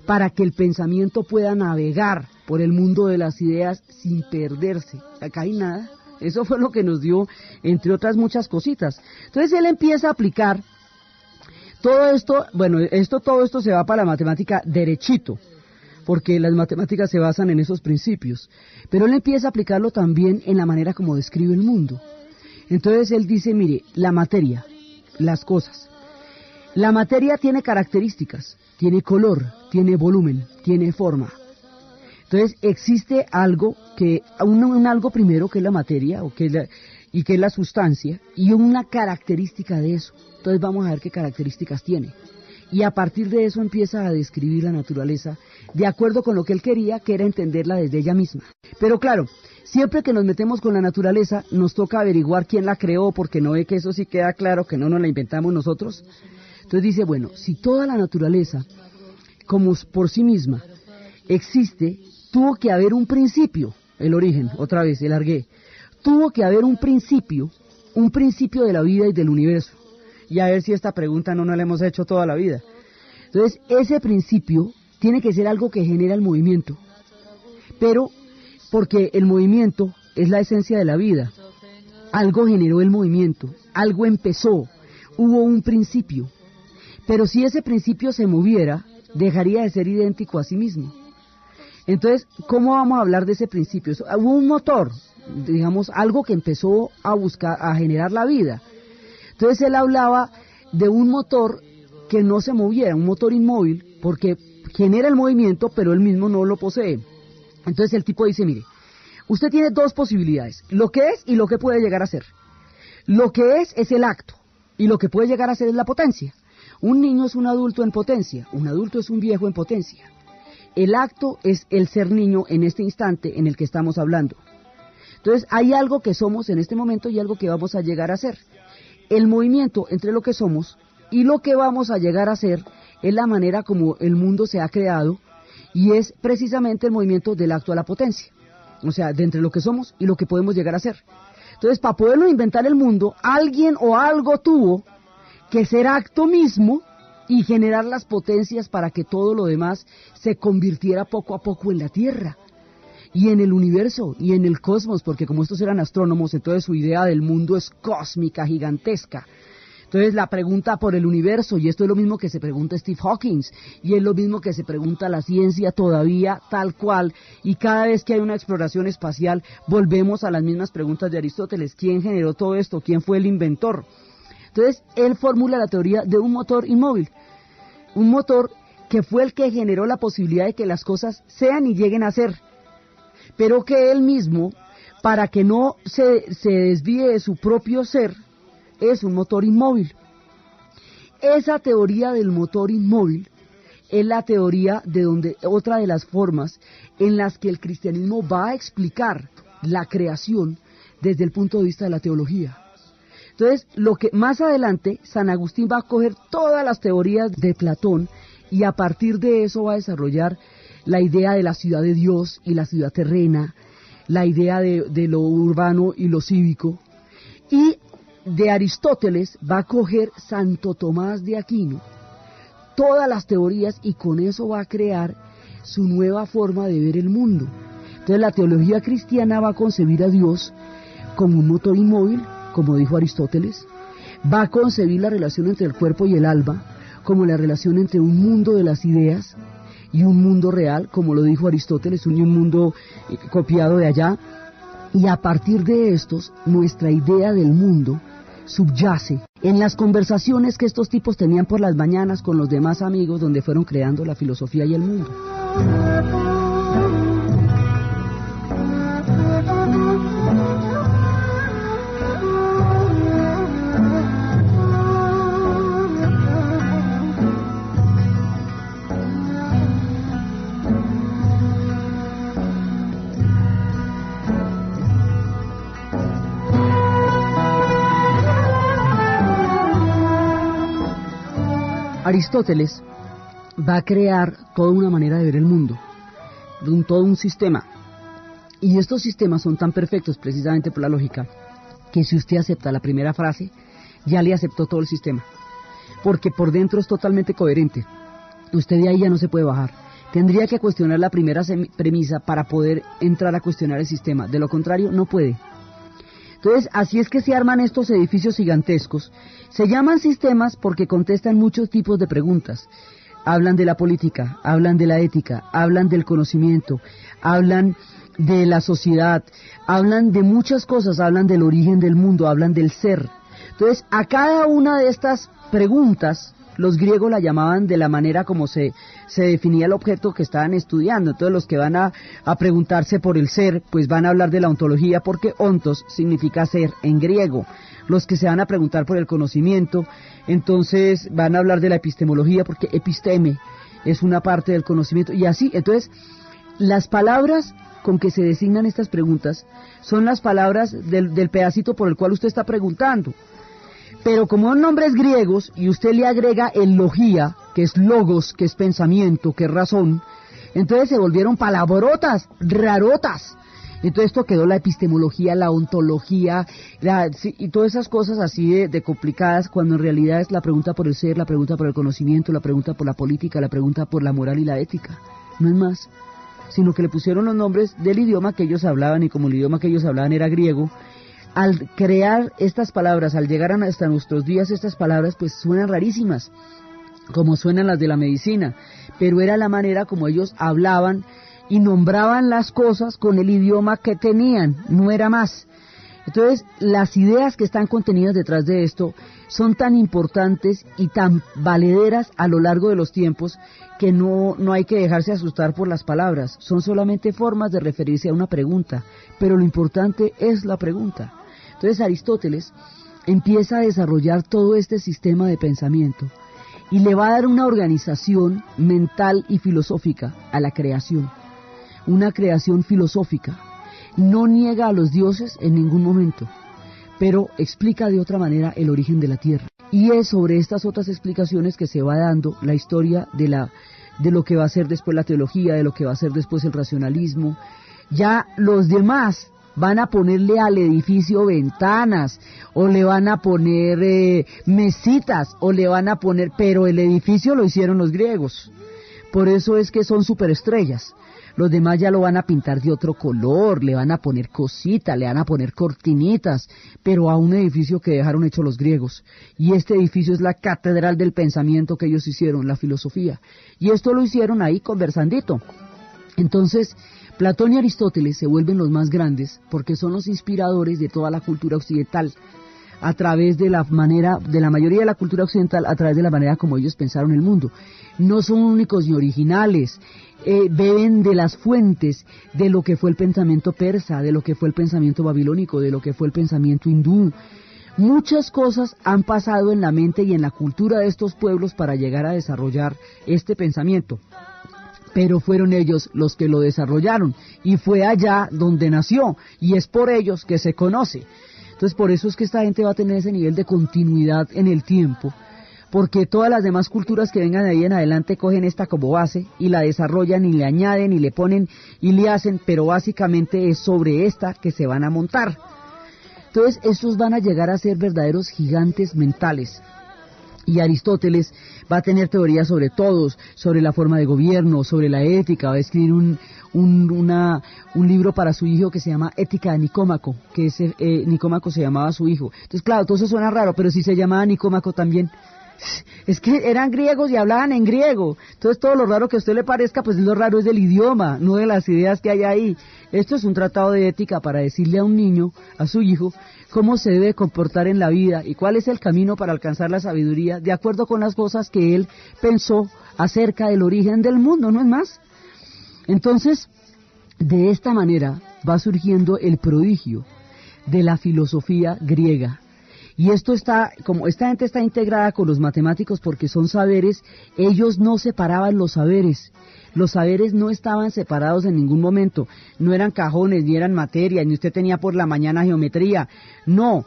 para que el pensamiento pueda navegar por el mundo de las ideas sin perderse. Acá hay nada. Eso fue lo que nos dio, entre otras muchas cositas. Entonces él empieza a aplicar todo esto, bueno, todo esto se va para la matemática derechito, porque las matemáticas se basan en esos principios, pero él empieza a aplicarlo también en la manera como describe el mundo. Entonces él dice, mire, la materia, las cosas. La materia tiene características, tiene color, tiene volumen, tiene forma. Entonces existe algo un algo primero que es la materia, y que es la sustancia, y una característica de eso. Entonces vamos a ver qué características tiene. Y a partir de eso empieza a describir la naturaleza, de acuerdo con lo que él quería, que era entenderla desde ella misma. Pero claro, siempre que nos metemos con la naturaleza, nos toca averiguar quién la creó, porque no ve que eso sí queda claro, que no nos la inventamos nosotros. Entonces dice, bueno, si toda la naturaleza, como por sí misma, existe, tuvo que haber un principio, el origen, otra vez, el argué. Tuvo que haber un principio de la vida y del universo. Y a ver si esta pregunta no la hemos hecho toda la vida. Entonces, ese principio tiene que ser algo que genera el movimiento. Pero, porque el movimiento es la esencia de la vida. Algo generó el movimiento, algo empezó, hubo un principio. Pero si ese principio se moviera, dejaría de ser idéntico a sí mismo. Entonces, ¿cómo vamos a hablar de ese principio? Hubo un motor, digamos, algo que empezó a generar la vida. Entonces él hablaba de un motor que no se moviera, un motor inmóvil, porque genera el movimiento, pero él mismo no lo posee. Entonces el tipo dice, mire, usted tiene dos posibilidades, lo que es y lo que puede llegar a ser. Lo que es el acto, y lo que puede llegar a ser es la potencia. Un niño es un adulto en potencia, un adulto es un viejo en potencia. el acto es el ser niño en este instante en el que estamos hablando. Entonces hay algo que somos en este momento y algo que vamos a llegar a ser. El movimiento entre lo que somos y lo que vamos a llegar a ser es la manera como el mundo se ha creado y es precisamente el movimiento del acto a la potencia. O sea, de entre lo que somos y lo que podemos llegar a ser. Entonces, para poderlo inventar el mundo, alguien o algo tuvo que ser acto mismo y generar las potencias para que todo lo demás se convirtiera poco a poco en la Tierra y en el universo y en el cosmos, porque como estos eran astrónomos, entonces su idea del mundo es cósmica, gigantesca. Entonces la pregunta por el universo, y esto es lo mismo que se pregunta Steve Hawking, y es lo mismo que se pregunta la ciencia todavía tal cual, y cada vez que hay una exploración espacial volvemos a las mismas preguntas de Aristóteles: ¿quién generó todo esto? ¿Quién fue el inventor? Entonces él formula la teoría de un motor inmóvil, un motor que fue el que generó la posibilidad de que las cosas sean y lleguen a ser, pero que él mismo, para que no se desvíe de su propio ser, es un motor inmóvil. Esa teoría del motor inmóvil es la teoría de donde otra de las formas en las que el cristianismo va a explicar la creación desde el punto de vista de la teología. Entonces, lo que más adelante San Agustín va a coger todas las teorías de Platón y a partir de eso va a desarrollar la idea de la ciudad de Dios y la ciudad terrena, la idea de lo urbano y lo cívico, y de Aristóteles va a coger Santo Tomás de Aquino todas las teorías y con eso va a crear su nueva forma de ver el mundo. Entonces la teología cristiana va a concebir a Dios como un motor inmóvil, como dijo Aristóteles, va a concebir la relación entre el cuerpo y el alma como la relación entre un mundo de las ideas y un mundo real, como lo dijo Aristóteles, un mundo copiado de allá, y a partir de estos nuestra idea del mundo subyace en las conversaciones que estos tipos tenían por las mañanas con los demás amigos, donde fueron creando la filosofía y el mundo. Aristóteles va a crear toda una manera de ver el mundo, todo un sistema, y estos sistemas son tan perfectos precisamente por la lógica, que si usted acepta la primera frase, ya le aceptó todo el sistema, porque por dentro es totalmente coherente, usted de ahí ya no se puede bajar, tendría que cuestionar la primera premisa para poder entrar a cuestionar el sistema, de lo contrario no puede. Entonces, así es que se arman estos edificios gigantescos. Se llaman sistemas porque contestan muchos tipos de preguntas. Hablan de la política, hablan de la ética, hablan del conocimiento, hablan de la sociedad, hablan de muchas cosas, hablan del origen del mundo, hablan del ser. Entonces, a cada una de estas preguntas, los griegos la llamaban de la manera como se definía el objeto que estaban estudiando. Entonces los que van a preguntarse por el ser, pues van a hablar de la ontología, porque ontos significa ser en griego. Los que se van a preguntar por el conocimiento, entonces van a hablar de la epistemología, porque episteme es una parte del conocimiento, y así. Entonces, las palabras con que se designan estas preguntas son las palabras del pedacito por el cual usted está preguntando. Pero como son nombres griegos y usted le agrega el logía, que es logos, que es pensamiento, que es razón, entonces se volvieron palabrotas, rarotas. Entonces esto quedó la epistemología, la ontología, y todas esas cosas así de complicadas, cuando en realidad es la pregunta por el ser, la pregunta por el conocimiento, la pregunta por la política, la pregunta por la moral y la ética. No es más, sino que le pusieron los nombres del idioma que ellos hablaban, y como el idioma que ellos hablaban era griego, al crear estas palabras, al llegar hasta nuestros días, estas palabras pues suenan rarísimas, como suenan las de la medicina, pero era la manera como ellos hablaban y nombraban las cosas con el idioma que tenían, no era más. Entonces, las ideas que están contenidas detrás de esto son tan importantes y tan valederas a lo largo de los tiempos que no hay que dejarse asustar por las palabras, son solamente formas de referirse a una pregunta, pero lo importante es la pregunta. Entonces Aristóteles empieza a desarrollar todo este sistema de pensamiento y le va a dar una organización mental y filosófica a la creación, una creación filosófica. No niega a los dioses en ningún momento, pero explica de otra manera el origen de la Tierra. Y es sobre estas otras explicaciones que se va dando la historia de lo que va a ser después la teología, de lo que va a ser después el racionalismo. Ya los demás van a ponerle al edificio ventanas, o le van a poner mesitas, o le van a poner, pero el edificio lo hicieron los griegos. Por eso es que son superestrellas. Los demás ya lo van a pintar de otro color, le van a poner cositas, le van a poner cortinitas, pero a un edificio que dejaron hecho los griegos. Y este edificio es la catedral del pensamiento que ellos hicieron, la filosofía. Y esto lo hicieron ahí conversandito. Entonces, Platón y Aristóteles se vuelven los más grandes porque son los inspiradores de toda la cultura occidental, a través de la mayoría de la cultura occidental, a través de la manera como ellos pensaron el mundo. No son únicos ni originales, beben de las fuentes de lo que fue el pensamiento persa, de lo que fue el pensamiento babilónico, de lo que fue el pensamiento hindú. Muchas cosas han pasado en la mente y en la cultura de estos pueblos para llegar a desarrollar este pensamiento, pero fueron ellos los que lo desarrollaron, y fue allá donde nació, y es por ellos que se conoce. Entonces por eso es que esta gente va a tener ese nivel de continuidad en el tiempo, porque todas las demás culturas que vengan de ahí en adelante cogen esta como base y la desarrollan y le añaden y le ponen y le hacen, pero básicamente es sobre esta que se van a montar. Entonces estos van a llegar a ser verdaderos gigantes mentales. Y Aristóteles va a tener teorías sobre todos, sobre la forma de gobierno, sobre la ética. Va a escribir un libro para su hijo que se llama Ética de Nicómaco, que Nicómaco se llamaba su hijo. Entonces claro, todo eso suena raro, pero si se llamaba Nicómaco también, es que eran griegos y hablaban en griego. Entonces todo lo raro que a usted le parezca, pues lo raro es del idioma, no de las ideas que hay ahí. Esto es un tratado de ética para decirle a un niño, a su hijo, cómo se debe comportar en la vida y cuál es el camino para alcanzar la sabiduría, de acuerdo con las cosas que él pensó acerca del origen del mundo, ¿no es más? Entonces, de esta manera va surgiendo el prodigio de la filosofía griega. Y esto está, como esta gente está integrada con los matemáticos porque son saberes, ellos no separaban los saberes no estaban separados en ningún momento, no eran cajones, ni eran materia, ni usted tenía por la mañana geometría, no,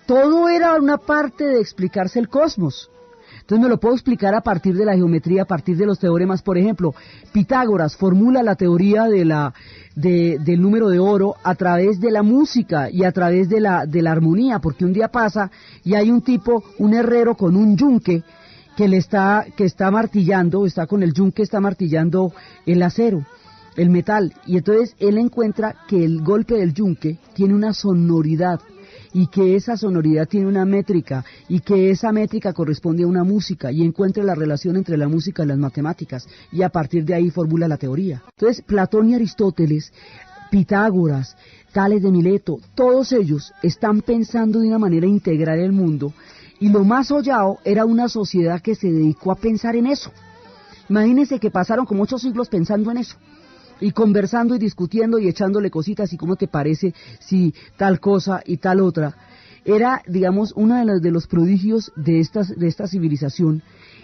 todo era una parte de explicarse el cosmos. Entonces me lo puedo explicar a partir de la geometría, a partir de los teoremas. Por ejemplo, Pitágoras formula la teoría del número de oro a través de la música y a través de la armonía, porque un día pasa y hay un tipo, un herrero con un yunque que está martillando, está con el yunque, está martillando el acero, el metal, y entonces él encuentra que el golpe del yunque tiene una sonoridad, y que esa sonoridad tiene una métrica, y que esa métrica corresponde a una música, y encuentra la relación entre la música y las matemáticas, y a partir de ahí formula la teoría. Entonces, Platón y Aristóteles, Pitágoras, Tales de Mileto, todos ellos están pensando de una manera integral el mundo, y lo más hollado era una sociedad que se dedicó a pensar en eso. Imagínense que pasaron como 8 siglos pensando en eso, y conversando y discutiendo y echándole cositas, y cómo te parece si tal cosa y tal otra. Era, digamos, uno de los prodigios de esta civilización,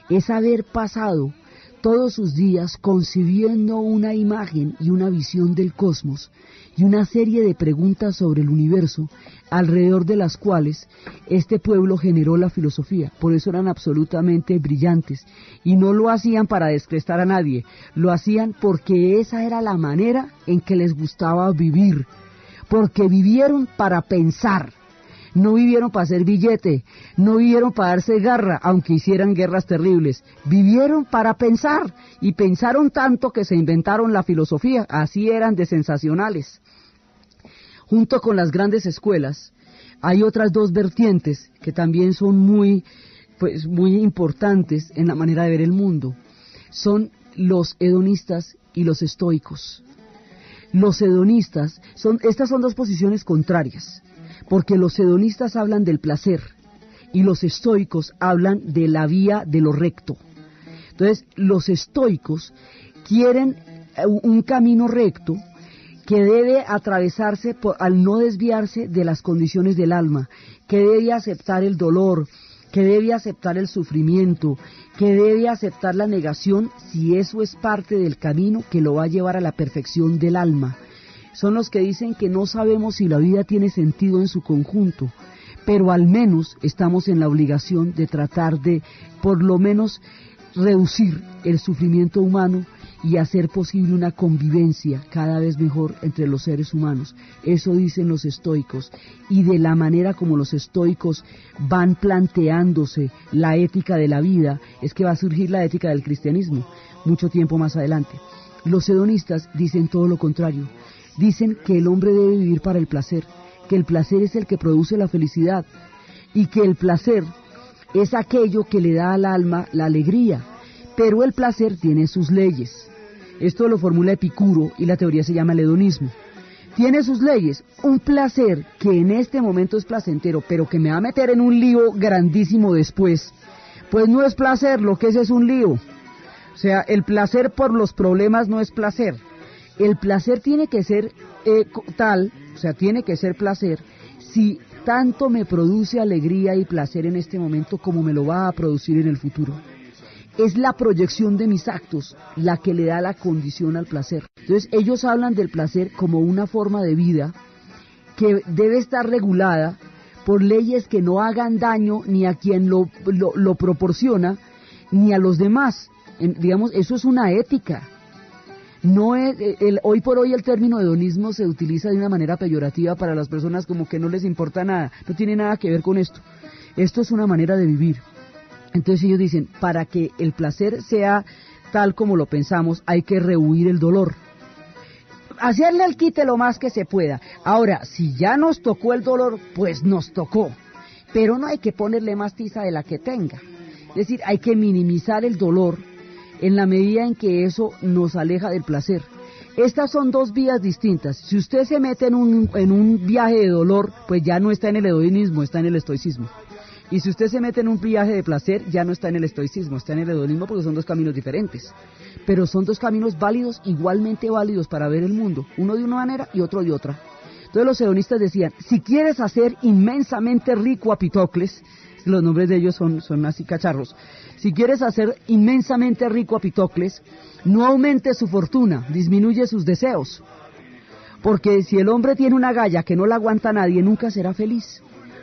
es haber pasado todos sus días concibiendo una imagen y una visión del cosmos, y una serie de preguntas sobre el universo, alrededor de las cuales este pueblo generó la filosofía. Por eso eran absolutamente brillantes, y no lo hacían para descrestar a nadie, lo hacían porque esa era la manera en que les gustaba vivir, porque vivieron para pensar. No vivieron para hacer billete, no vivieron para darse garra, aunque hicieran guerras terribles. Vivieron para pensar, y pensaron tanto que se inventaron la filosofía. Así eran de sensacionales. Junto con las grandes escuelas, hay otras 2 vertientes que también son muy importantes en la manera de ver el mundo. Son los hedonistas y los estoicos. Los hedonistas, estas son 2 posiciones contrarias, porque los hedonistas hablan del placer y los estoicos hablan de la vía de lo recto. Entonces, los estoicos quieren un camino recto que debe atravesarse al no desviarse de las condiciones del alma, que debe aceptar el dolor, que debe aceptar el sufrimiento, que debe aceptar la negación si eso es parte del camino que lo va a llevar a la perfección del alma. Son los que dicen que no sabemos si la vida tiene sentido en su conjunto, pero al menos estamos en la obligación de tratar de, por lo menos, reducir el sufrimiento humano y hacer posible una convivencia cada vez mejor entre los seres humanos. Eso dicen los estoicos, y de la manera como los estoicos van planteándose la ética de la vida, es que va a surgir la ética del cristianismo, mucho tiempo más adelante. Los hedonistas dicen todo lo contrario, dicen que el hombre debe vivir para el placer, que el placer es el que produce la felicidad, y que el placer es aquello que le da al alma la alegría, pero el placer tiene sus leyes. Esto lo formula Epicuro y la teoría se llama el hedonismo. Tiene sus leyes, un placer que en este momento es placentero, pero que me va a meter en un lío grandísimo después, pues no es placer, lo que es un lío. O sea, el placer por los problemas no es placer. El placer tiene que ser tiene que ser placer si tanto me produce alegría y placer en este momento como me lo va a producir en el futuro. Es la proyección de mis actos la que le da la condición al placer. Entonces ellos hablan del placer como una forma de vida que debe estar regulada por leyes que no hagan daño ni a quien lo proporciona, ni a los demás. Digamos, eso es una ética. No es, hoy por hoy el término hedonismo se utiliza de una manera peyorativa para las personas como que no les importa nada, no tiene nada que ver con esto. Esto es una manera de vivir. Entonces ellos dicen, para que el placer sea tal como lo pensamos, hay que rehuir el dolor. Hacerle el quite lo más que se pueda. Ahora, si ya nos tocó el dolor, pues nos tocó. Pero no hay que ponerle más tiza de la que tenga. Es decir, hay que minimizar el dolor en la medida en que eso nos aleja del placer. Estas son dos vías distintas. Si usted se mete en un viaje de dolor, pues ya no está en el hedonismo, está en el estoicismo. Y si usted se mete en un viaje de placer, ya no está en el estoicismo, está en el hedonismo, porque son dos caminos diferentes. Pero son dos caminos válidos, igualmente válidos para ver el mundo, uno de una manera y otro de otra. Entonces los hedonistas decían, si quieres hacer inmensamente rico a Pitocles, los nombres de ellos son así cacharros, si quieres hacer inmensamente rico a Pitocles, no aumente su fortuna, disminuye sus deseos. Porque si el hombre tiene una galla que no la aguanta nadie, nunca será feliz.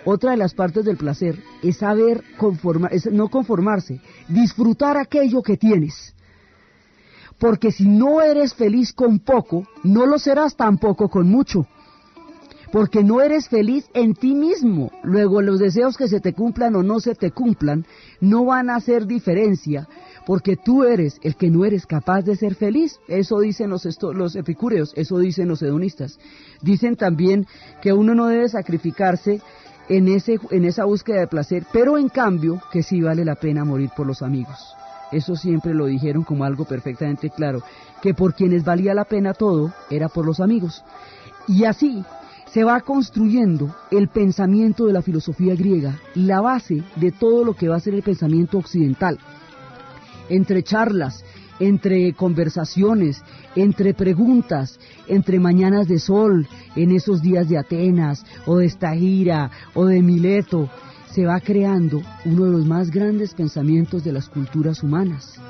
Otra de las partes del placer es no conformarse, disfrutar aquello que tienes. Porque si no eres feliz con poco, no lo serás tampoco con mucho. Porque no eres feliz en ti mismo. Luego los deseos que se te cumplan o no se te cumplan no van a hacer diferencia, porque tú eres el que no eres capaz de ser feliz. Eso dicen los epicúreos, eso dicen los hedonistas. Dicen también que uno no debe sacrificarse en esa búsqueda de placer, pero en cambio que sí vale la pena morir por los amigos. Eso siempre lo dijeron como algo perfectamente claro, que por quienes valía la pena todo era por los amigos. Y así se va construyendo el pensamiento de la filosofía griega, la base de todo lo que va a ser el pensamiento occidental. Entre charlas, entre conversaciones, entre preguntas, entre mañanas de sol, en esos días de Atenas, o de Estagira, o de Mileto, se va creando uno de los más grandes pensamientos de las culturas humanas.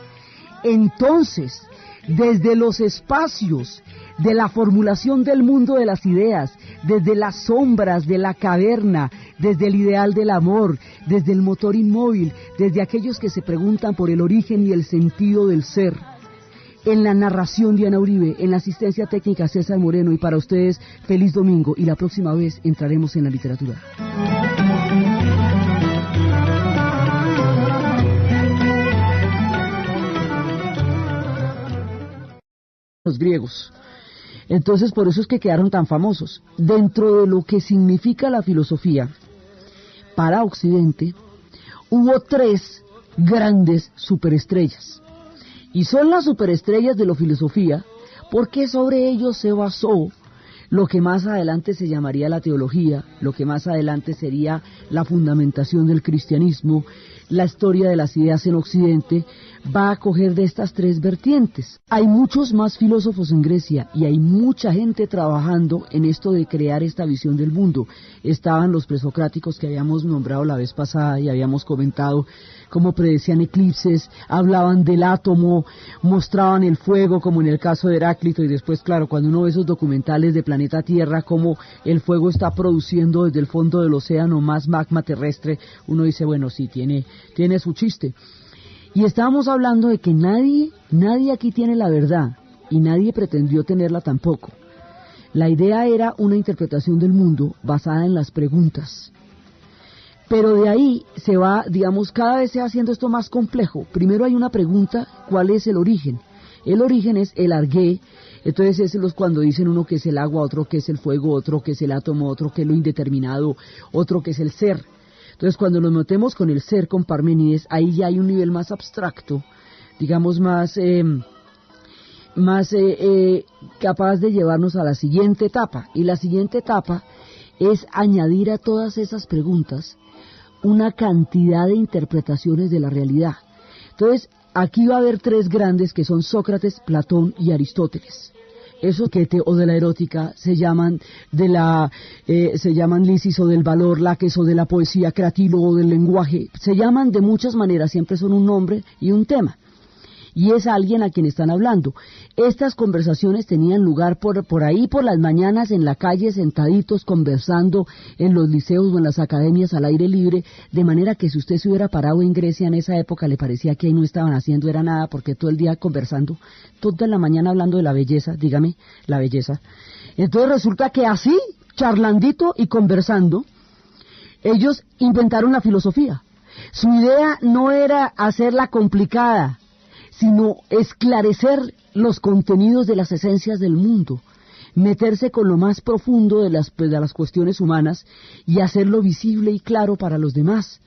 Entonces, desde los espacios de la formulación del mundo de las ideas, desde las sombras de la caverna, desde el ideal del amor, desde el motor inmóvil, desde aquellos que se preguntan por el origen y el sentido del ser. En la narración Diana Uribe, en la asistencia técnica César Moreno, y para ustedes feliz domingo, y la próxima vez entraremos en la literatura. Los griegos. Entonces por eso es que quedaron tan famosos. Dentro de lo que significa la filosofía para Occidente, hubo 3 grandes superestrellas. Y son las superestrellas de la filosofía porque sobre ellos se basó lo que más adelante se llamaría la teología, lo que más adelante sería la fundamentación del cristianismo, la historia de las ideas en Occidente va a coger de estas tres vertientes. Hay muchos más filósofos en Grecia y hay mucha gente trabajando en esto de crear esta visión del mundo. Estaban los presocráticos que habíamos nombrado la vez pasada y habíamos comentado cómo predecían eclipses, hablaban del átomo, mostraban el fuego como en el caso de Heráclito, y después, claro, cuando uno ve esos documentales de Planeta Tierra, cómo el fuego está produciendo desde el fondo del océano más magma terrestre, uno dice, bueno, sí, tiene su chiste. Y estábamos hablando de que nadie aquí tiene la verdad, y nadie pretendió tenerla tampoco. La idea era una interpretación del mundo basada en las preguntas. Pero de ahí se va, digamos, cada vez se va haciendo esto más complejo. Primero hay una pregunta, ¿cuál es el origen? El origen es el argé, entonces es cuando dicen uno que es el agua, otro que es el fuego, otro que es el átomo, otro que es lo indeterminado, otro que es el ser. Entonces cuando nos metemos con el ser, con Parménides, ahí ya hay un nivel más abstracto, digamos más capaz de llevarnos a la siguiente etapa. Y la siguiente etapa es añadir a todas esas preguntas una cantidad de interpretaciones de la realidad. Entonces, aquí va a haber tres grandes que son Sócrates, Platón y Aristóteles. Esos o de la erótica se llaman Lisis o del valor, Laques o de la poesía, Cratilo o del lenguaje. Se llaman de muchas maneras, siempre son un nombre y un tema. Y es alguien a quien están hablando. Estas conversaciones tenían lugar por ahí, por las mañanas, en la calle, sentaditos, conversando en los liceos o en las academias al aire libre, de manera que si usted se hubiera parado en Grecia en esa época, le parecía que ahí no estaban haciendo era nada, porque todo el día conversando, toda la mañana hablando de la belleza, dígame, la belleza. Entonces resulta que así, charlandito y conversando, ellos inventaron la filosofía. Su idea no era hacerla complicada, sino esclarecer los contenidos de las esencias del mundo, meterse con lo más profundo de las cuestiones humanas y hacerlo visible y claro para los demás.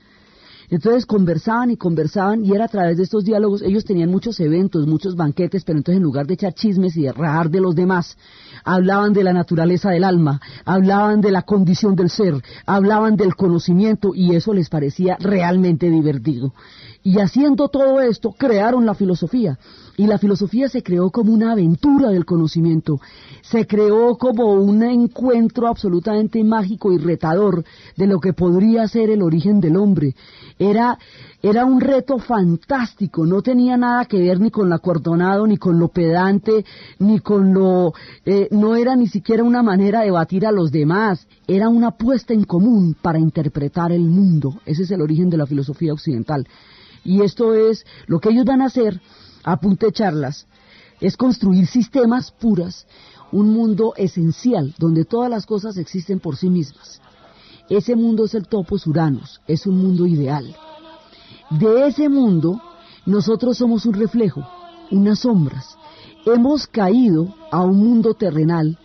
Entonces conversaban y era a través de estos diálogos. Ellos tenían muchos eventos, muchos banquetes, pero entonces en lugar de echar chismes y de rajar de los demás, hablaban de la naturaleza del alma, hablaban de la condición del ser, hablaban del conocimiento, y eso les parecía realmente divertido. Y haciendo todo esto, crearon la filosofía. Y la filosofía se creó como una aventura del conocimiento, se creó como un encuentro absolutamente mágico y retador de lo que podría ser el origen del hombre. Era un reto fantástico, no tenía nada que ver ni con lo acordonado, ni con lo pedante, ni con no era ni siquiera una manera de batir a los demás, era una puesta en común para interpretar el mundo. Ese es el origen de la filosofía occidental. Y esto es lo que ellos van a hacer a punta de charlas, es construir sistemas puras, un mundo esencial donde todas las cosas existen por sí mismas. Ese mundo es el topos Uranus, es un mundo ideal. De ese mundo nosotros somos un reflejo, unas sombras. Hemos caído a un mundo terrenal.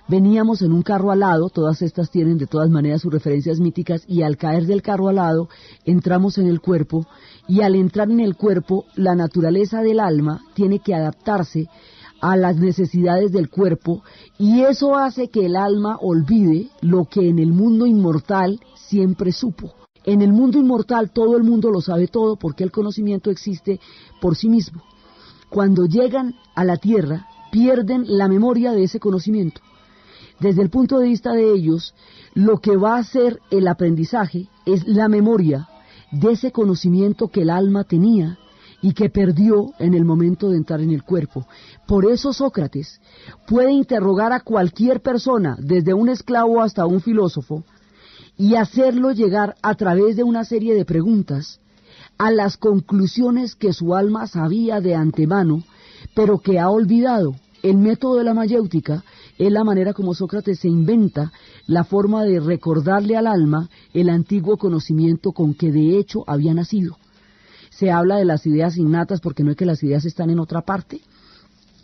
Veníamos en un carro alado, todas estas tienen de todas maneras sus referencias míticas, y al caer del carro alado entramos en el cuerpo, y al entrar en el cuerpo la naturaleza del alma tiene que adaptarse a las necesidades del cuerpo, y eso hace que el alma olvide lo que en el mundo inmortal siempre supo. En el mundo inmortal todo el mundo lo sabe todo porque el conocimiento existe por sí mismo. Cuando llegan a la tierra pierden la memoria de ese conocimiento. Desde el punto de vista de ellos, lo que va a hacer el aprendizaje es la memoria de ese conocimiento que el alma tenía y que perdió en el momento de entrar en el cuerpo. Por eso Sócrates puede interrogar a cualquier persona, desde un esclavo hasta un filósofo, y hacerlo llegar a través de una serie de preguntas a las conclusiones que su alma sabía de antemano, pero que ha olvidado. El método de la mayéutica es la manera como Sócrates se inventa la forma de recordarle al alma el antiguo conocimiento con que de hecho había nacido. Se habla de las ideas innatas porque no es que las ideas están en otra parte.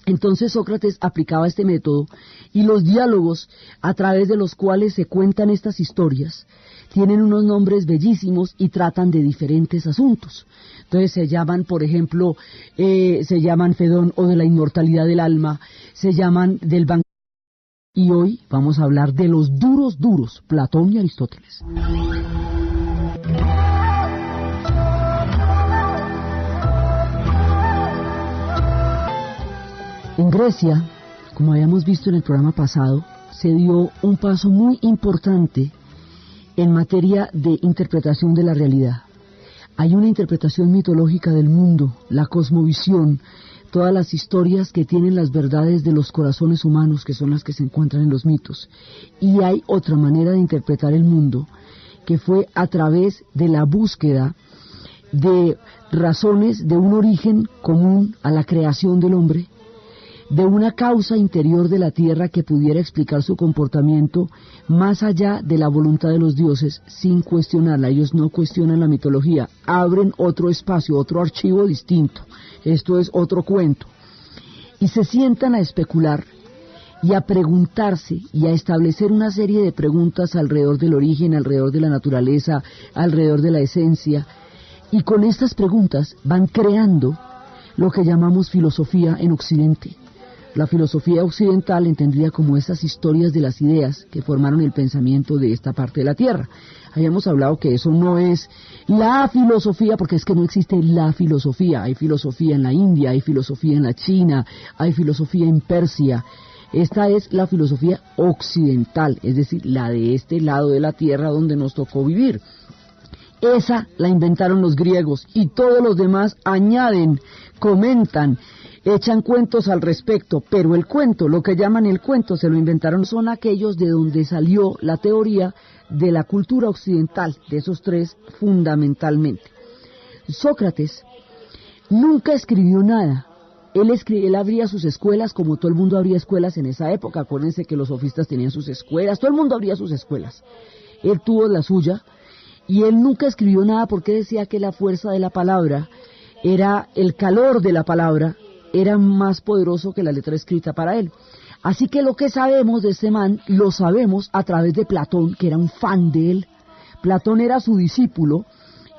Entonces Sócrates aplicaba este método, y los diálogos a través de los cuales se cuentan estas historias tienen unos nombres bellísimos y tratan de diferentes asuntos. Entonces se llaman, por ejemplo, se llaman Fedón o de la inmortalidad del alma, se llaman del banquete. Y hoy vamos a hablar de los duros, Platón y Aristóteles. En Grecia, como habíamos visto en el programa pasado, se dio un paso muy importante en materia de interpretación de la realidad. Hay una interpretación mitológica del mundo, la cosmovisión, todas las historias que tienen las verdades de los corazones humanos, que son las que se encuentran en los mitos. Y hay otra manera de interpretar el mundo, que fue a través de la búsqueda de razones de un origen común a la creación del hombre, de una causa interior de la tierra que pudiera explicar su comportamiento más allá de la voluntad de los dioses, sin cuestionarla. Ellos no cuestionan la mitología, abren otro espacio, otro archivo distinto. Esto es otro cuento. Y se sientan a especular y a preguntarse y a establecer una serie de preguntas alrededor del origen, alrededor de la naturaleza, alrededor de la esencia. Y con estas preguntas van creando lo que llamamos filosofía en Occidente. La filosofía occidental entendida como esas historias de las ideas que formaron el pensamiento de esta parte de la Tierra. Habíamos hablado que eso no es la filosofía, porque es que no existe la filosofía. Hay filosofía en la India, hay filosofía en la China, hay filosofía en Persia. Esta es la filosofía occidental, es decir, la de este lado de la Tierra donde nos tocó vivir. Esa la inventaron los griegos y todos los demás añaden, comentan, echan cuentos al respecto, pero el cuento, lo que llaman el cuento, se lo inventaron, son aquellos de donde salió la teoría de la cultura occidental, de esos tres fundamentalmente. Sócrates nunca escribió nada. Él abría sus escuelas como todo el mundo abría escuelas en esa época. Acuérdense que los sofistas tenían sus escuelas, todo el mundo abría sus escuelas. Él tuvo la suya y él nunca escribió nada porque decía que la fuerza de la palabra era el calor de la palabra, era más poderoso que la letra escrita para él. Así que lo que sabemos de este man, lo sabemos a través de Platón, que era un fan de él. Platón era su discípulo,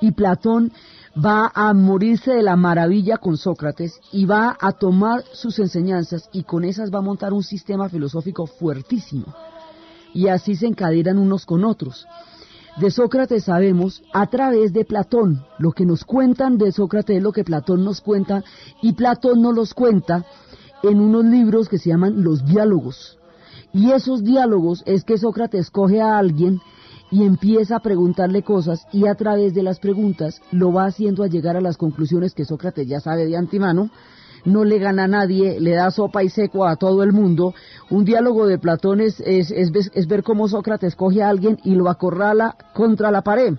y Platón va a morirse de la maravilla con Sócrates, y va a tomar sus enseñanzas, y con esas va a montar un sistema filosófico fuertísimo. Y así se encadenan unos con otros. De Sócrates sabemos a través de Platón. Lo que nos cuentan de Sócrates es lo que Platón nos cuenta, y Platón nos los cuenta en unos libros que se llaman los diálogos. Y esos diálogos es que Sócrates coge a alguien y empieza a preguntarle cosas, y a través de las preguntas lo va haciendo a llegar a las conclusiones que Sócrates ya sabe de antemano. No le gana a nadie, le da sopa y seco a todo el mundo. Un diálogo de Platón es ver cómo Sócrates coge a alguien y lo acorrala contra la pared.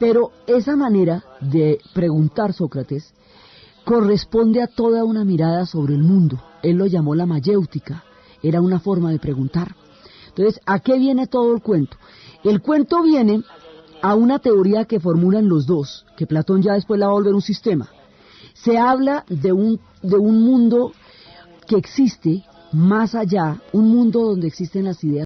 Pero esa manera de preguntar Sócrates corresponde a toda una mirada sobre el mundo. Él lo llamó la mayéutica, era una forma de preguntar. Entonces, ¿a qué viene todo el cuento? El cuento viene a una teoría que formulan los dos, que Platón ya después la va a volver un sistema. Se habla de un mundo que existe más allá, un mundo donde existen las ideas